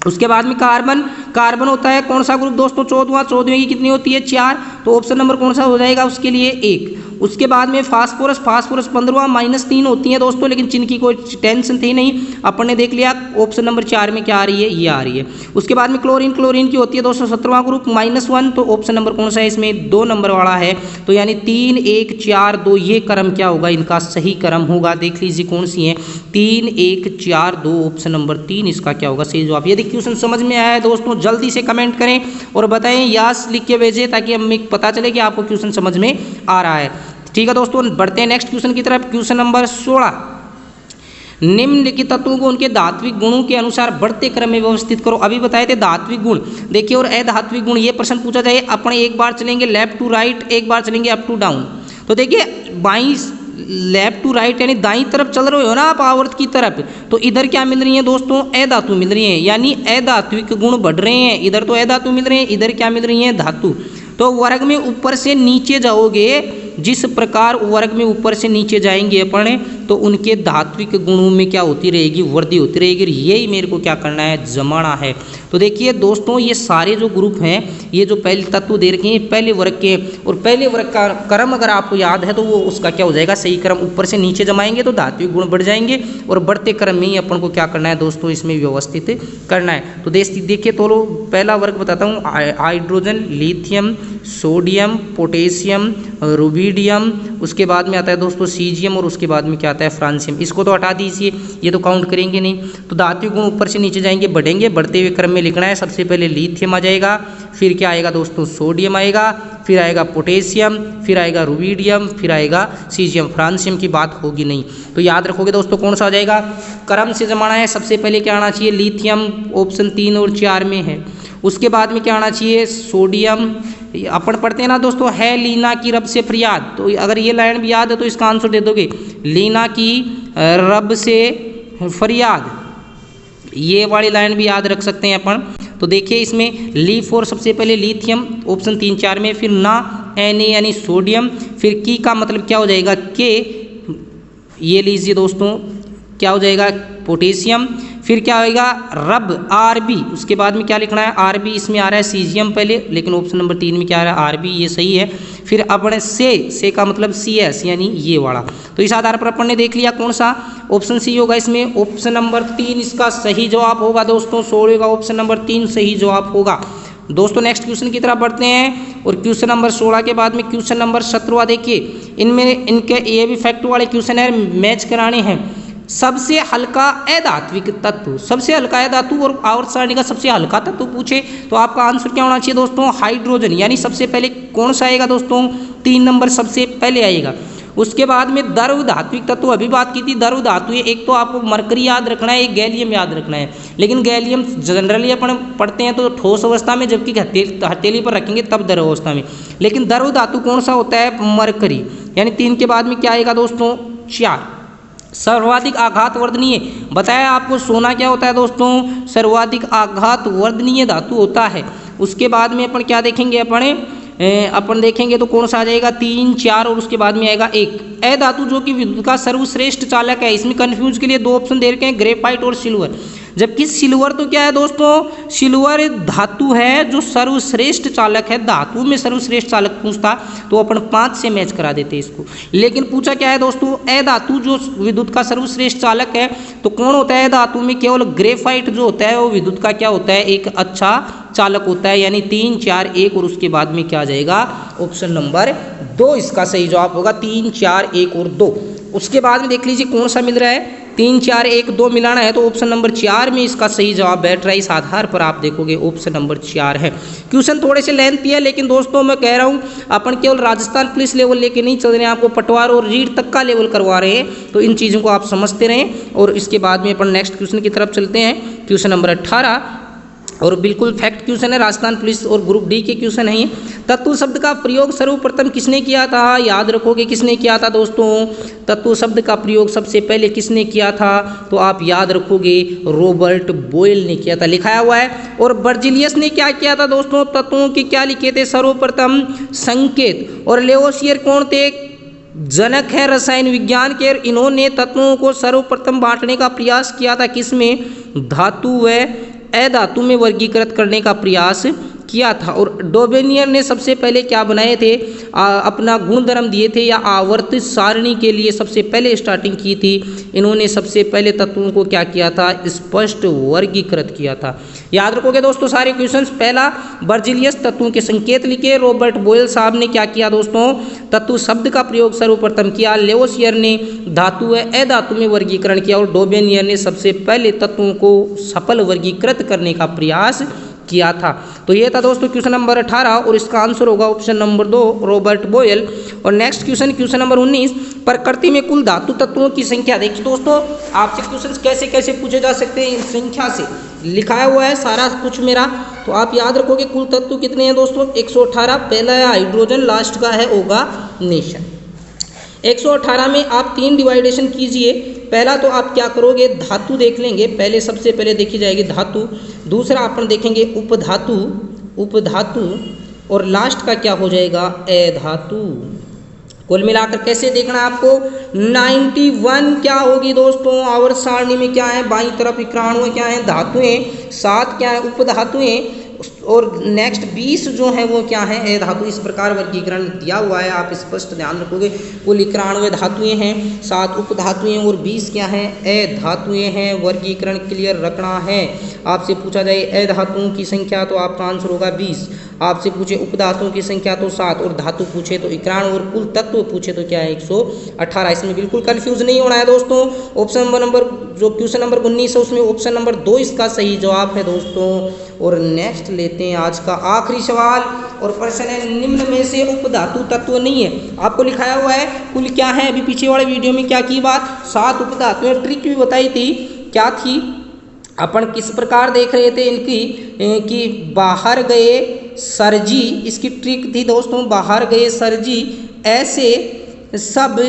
उसके बाद में कार्बन, कार्बन होता है कौन सा ग्रुप दोस्तों, 14वां। 14वें की कितनी होती है, 4। तो ऑप्शन नंबर कौन सा हो जाएगा उसके लिए, 1। उसके बाद में फास्फोरस, फास्फोरस 15वां, -3 होती है दोस्तों, लेकिन जिनकी कोई टेंशन थी नहीं, अपन ने देख लिया। ऑप्शन नंबर 4 में क्या आ रही है, ये आ रही है। उसके बाद में क्लोरीन, क्लोरीन की होती है दोस्तों 17वां ग्रुप, -1। तो ऑप्शन नंबर कौन सा है इसमें, 2 नंबर वाला है। तो यानी 3, 1, 4, 2 ये क्रम क्या होगा, इनका सही क्रम होगा। देख लीजिए कौन सी है, 3, 1, 4, 2, ऑप्शन नंबर 3 इसका क्या होगा सही जवाब। यदि क्वेश्चन समझ में आया है दोस्तों, जल्दी से कमेंट करें और बताएं, यस लिख के भेजें, ताकि हमें पता चले कि आपको क्वेश्चन समझ में आ रहा है। ठीक है दोस्तों, बढ़ते हैं नेक्स्ट क्वेश्चन की तरफ। क्वेश्चन नंबर 16, निम्नलिखित तत्वों को उनके धात्विक गुणों के अनुसार बढ़ते क्रम में व्यवस्थित करो। अभी बताए थे धात्विक गुण, देखिए, और अधात्विक गुण। ये प्रश्न पूछा जाए, अपन एक बार चलेंगे लेफ्ट टू राइट, एक बार चलेंगे अप टू डाउन। तो देखिए बाई लेफ्ट टू राइट यानी दाईं तरफ चल रहे हो ना आप आवर्त की तरफ, तो इधर क्या मिल रही है दोस्तों, अधातु मिल रही है, यानी अधात्विक गुण बढ़ रहे हैं। इधर तो अधातु मिल रहे हैं, इधर क्या मिल रही है, धातु। तो वर्ग में ऊपर से नीचे जाओगे, जिस प्रकार वर्ग में ऊपर से नीचे जाएंगे अपन, तो उनके धात्विक गुणों में क्या होती रहेगी, वृद्धि होती रहेगी। यही मेरे को क्या करना है, जमाना है। तो देखिए दोस्तों, ये सारे जो ग्रुप हैं, ये जो पहले तत्व दे रखे हैं पहले वर्ग के, और पहले वर्ग का क्रम अगर आपको याद है तो वो उसका क्या हो जाएगा, सही क्रम। ऊपर से नीचे जमाएंगे तो धात्विक गुण बढ़ जाएंगे, और बढ़ते क्रम में ही अपन को क्या करना है दोस्तों, इसमें व्यवस्थित करना है। तो देखिए तो पहला वर्ग बताता हूँ, hydrogen, lithium, sodium, potassium, rubidium, उसके बाद में आता है दोस्तों सीजियम, और उसके बाद में क्या आता है, फ्रांसियम। इसको तो हटा दीजिए, ये तो काउंट करेंगे नहीं। तो धात्विक गुण ऊपर से नीचे जाएंगे, बढ़ेंगे, बढ़ते हुए क्रम में लिखना है। सबसे पहले लिथियम आ जाएगा, फिर क्या आएगा दोस्तों, सोडियम आएगा, फिर आएगा पोटेशियम, फिर आएगा रुबिडियम, फिर आएगा सीजियम। फ्रांसियम की बात होगी नहीं। तो याद रखोगे दोस्तों, कौन सा आ जाएगा, क्रम से जमाना है। सबसे पहले क्या आना चाहिए, लिथियम, ऑप्शन 3 और 4 में है। उसके बाद में क्या आना चाहिए, सोडियम। अपन पढ़ते हैं ना दोस्तों, है लीना की रब से फरियाद, तो अगर ये लाइन भी याद है तो इसका आंसर दे दोगे, लीना की रब से फरियाद, ये वाली लाइन भी याद रख सकते हैं अपन। तो देखिए इसमें ली फॉर सबसे पहले लिथियम, ऑप्शन 3 4 में, फिर ना Na यानी सोडियम, फिर की का मतलब क्या हो जाएगा, के, ये लीजिए दोस्तों, क्या हो जाएगा, पोटेशियम, फिर क्या होएगा, रब, Rb, उसके बाद में क्या लिखना है, Rb, इसमें आ रहा है सीजियम पहले, लेकिन ऑप्शन नंबर 3 में क्या आ रहा है, Rb, ये सही है। फिर अपन से का मतलब Cs यानी ये वाला। तो इस आधार पर अपन ने देख लिया कौन सा ऑप्शन सी होगा, इसमें ऑप्शन नंबर 3 इसका सही जवाब होगा दोस्तों। 16 का ऑप्शन नंबर 3 सही जवाब होगा दोस्तों। नेक्स्ट क्वेश्चन की तरफ बढ़ते हैं, और क्वेश्चन नंबर 16 के बाद में क्वेश्चन नंबर 17 देखिए, इनमें इनके ये भी फैक्ट वाले क्वेश्चन है, मैच कराने हैं। सबसे हल्का अधात्विक तत्व, सबसे हल्का अधातु और आवर्त सारणी का सबसे हल्का तत्व पूछे तो आपका आंसर क्या होना चाहिए दोस्तों, हाइड्रोजन, यानी सबसे पहले कौन सा आएगा दोस्तों, 3 नंबर सबसे पहले आएगा। उसके बाद में द्रव धात्विक तत्व, अभी बात की थी द्रव धातु, एक तो आपको मरकरी याद रखना है, एक गैलियम याद रखना है। लेकिन गैलियम जनरली अपन पढ़ते हैं तो ठोस अवस्था में, जबकि हथेली पर रखेंगे तब द्रव अवस्था में। लेकिन द्रव धातु कौन सा होता है, मरकरी, यानी 3 के बाद में क्या आएगा दोस्तों, 4। सर्वाधिक आघात वर्धनीय, बताया आपको सोना क्या होता है दोस्तों, सर्वाधिक आघात वर्धनीय धातु होता है। उसके बाद में अपन क्या देखेंगे, अपन देखेंगे तो कौन सा आ जाएगा, 3 4, और उसके बाद में आएगा 1 अधातु, जो कि विद्युत का सर्वश्रेष्ठ चालक है। इसमें कंफ्यूज के लिए 2 ऑप्शन दे रखे हैं, ग्रेफाइट और सिल्वर। जबकि सिल्वर तो क्या है दोस्तों, सिल्वर धातु है जो सर्वश्रेष्ठ चालक है। धातु में सर्वश्रेष्ठ चालक पूछता तो अपन 5 से मैच करा देते इसको। लेकिन पूछा क्या है दोस्तों, अधातु जो विद्युत का सर्वश्रेष्ठ चालक है, तो कौन होता है धातु में, केवल ग्रेफाइट जो होता है वो विद्युत का क्या होता है, एक अच्छा चालक होता है। यानी 3 4 1, और उसके बाद में क्या आ जाएगा, ऑप्शन नंबर 2 इसका सही जवाब होगा, 3 4 1 और 2। उसके बाद में देख लीजिए कौन सा मिल रहा है, 3 4 1 2 मिलाना है तो ऑप्शन नंबर 4 में इसका सही जवाब बैठ रहा है। इस आधार पर आप देखोगे ऑप्शन नंबर 4 है। क्वेश्चन थोड़े से लेंथी है, लेकिन दोस्तों मैं कह रहा हूँ अपन केवल राजस्थान पुलिस लेवल लेके नहीं चल रहे हैं, आपको पटवार और रीढ़ तक का लेवल करवा रहे हैं। तो इन चीज़ों को आप समझते रहें। और इसके बाद में अपन नेक्स्ट क्वेश्चन की तरफ चलते हैं, क्वेश्चन नंबर 18, और बिल्कुल फैक्ट क्वेश्चन है, राजस्थान पुलिस और ग्रुप डी के क्वेश्चन है ये। तत्व शब्द का प्रयोग सर्वप्रथम किसने किया था, याद रखोगे किसने किया था दोस्तों, तत्व शब्द का प्रयोग सबसे पहले किसने किया था, तो आप याद रखोगे रॉबर्ट बॉयल ने किया था, लिखाया हुआ है। और बर्जिलियस ने क्या किया था दोस्तों, तत्वों के क्या लिखे थे, सर्वप्रथम संकेत। और लेवोसियर कौन थे, जनक है रसायन विज्ञान के। इन्होंने तत्वों को सर्वप्रथम बांटने का प्रयास किया था, किसमें, धातु व अधातु में वर्गीकृत करने का प्रयास किया था। और डोबेनियर ने सबसे पहले क्या बनाए थे, अपना गुणधर्म दिए थे, या आवर्त सारणी के लिए सबसे पहले स्टार्टिंग की थी। इन्होंने सबसे पहले तत्वों को क्या किया था, स्पष्ट वर्गीकृत किया था। याद रखोगे दोस्तों सारे क्वेश्चंस। पहला बर्जिलियस तत्वों के संकेत लिखे, रॉबर्ट बॉयल साहब ने क्या किया दोस्तों, तत्व शब्द का प्रयोग सर्वप्रथम किया। लेवोसियर ने धातु व अधातु में वर्गीकरण किया, और डोबेनियर ने सबसे पहले तत्वों को सफल वर्गीकृत करने का प्रयास किया था। तो ये था दोस्तों क्वेश्चन नंबर 18 और इसका आंसर होगा ऑप्शन नंबर 2 रॉबर्ट बॉयल। और नेक्स्ट क्वेश्चन नंबर 19, प्रकृति में कुल धातु तत्वों की संख्या। देखिए दोस्तों आपसे क्वेश्चन कैसे कैसे पूछे जा सकते हैं, संख्या से लिखाया हुआ है सारा कुछ मेरा, तो आप याद रखोगे कुल तत्व कितने हैं दोस्तों 118। पहला है हाइड्रोजन, लास्ट का है ऑर्गेनाइजेशन। 118 में आप 3 डिवाइडेशन कीजिए। पहला तो आप क्या करोगे, धातु देख लेंगे, पहले सबसे पहले देखी जाएगी धातु, दूसरा अपन देखेंगे उपधातु और लास्ट का क्या हो जाएगा अधातु। कुल मिलाकर कैसे देखना है आपको, 91 क्या होगी दोस्तों आवर्त सारणी में, क्या है बाईं तरफ 91 क्या है धातुएं, 7 क्या है उपधातुएं, और नेक्स्ट 20 जो है वो क्या है अधातु। इस प्रकार वर्गीकरण दिया हुआ है, आप स्पष्ट ध्यान रखोगे। कुल 91 धातुएं हैं, 7 उपधातुएं और 20 क्या हैं अधातुएं हैं। वर्गीकरण क्लियर रखना है। आपसे पूछा जाए अधातुओं की संख्या तो आपका आंसर होगा 20, आपसे पूछे उपधातुओं की संख्या तो 7 और धातु पूछे तो 91 और कुल तत्व पूछे तो क्या है 118। इसमें बिल्कुल कंफ्यूज नहीं होना है दोस्तों। ऑप्शन नंबर जो क्वेश्चन नंबर 19 है उसमें ऑप्शन नंबर 2 इसका सही जवाब है दोस्तों। और नेक्स्ट लेते हैं आज का आखिरी सवाल, और प्रश्न है निम्न में से उपधातु तत्व नहीं है। आपको लिखाया हुआ है कुल क्या है, अभी पीछे वाले वीडियो में क्या की बात 7 उपधातुएं, ट्रिक भी बताई थी, क्या थी अपन किस प्रकार देख रहे थे इनकी कि बाहर गए सरजी, इसकी ट्रिक थी दोस्तों बाहर गए सरजी ऐसे सब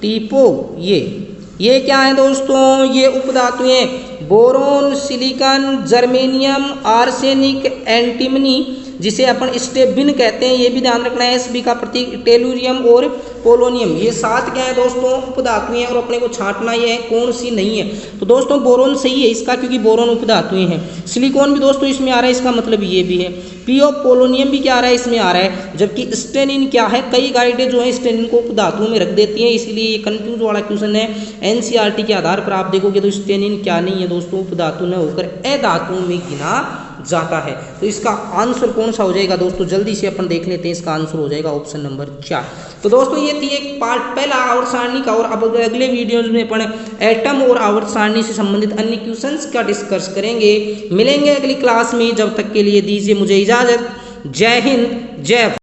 टीपो। ये क्या है दोस्तों, ये उपधातुएं boron, silicon, germanium, arsenic, antimony जिसे अपन स्टेबिन कहते हैं, ये भी ध्यान रखना है। एसबी का प्रतीक टेलुरियम और पोलोनियम, ये 7 क्या है दोस्तों उपधातुएं, और अपने को छांटना ये है कौन सी नहीं है। तो दोस्तों बोरोन सही है इसका, क्योंकि बोरोन उपधातुएं हैं। सिलिकॉन भी दोस्तों इसमें आ रहा है, इसका मतलब ये भी है। पीओ पोलोनियम भी क्या आ रहा है इसमें आ रहा है। जबकि स्टेनिन क्या है, कई गाइडें जो है स्टेनिन को उपधातुओं में रख देती हैं, इसलिए ये कंफ्यूज वाला क्वेश्चन है। एनसीईआरटी के आधार पर आप देखोगे तो स्टेनिन क्या नहीं है दोस्तों उपधातु न होकर अधातुओं में गिना जाता है। तो इसका आंसर कौन सा हो जाएगा दोस्तों, जल्दी से अपन देख लेते हैं। इसका आंसर हो जाएगा ऑप्शन नंबर 4। तो दोस्तों ये थी एक पार्ट पहला आवर्त सारणी का, और अब अगले वीडियोज में अपन एटम और आवर्त सारणी से संबंधित अन्य क्वेश्चंस का डिस्कस करेंगे। मिलेंगे अगली क्लास में, जब तक के लिए दीजिए मुझे इजाजत। जय हिंद, जय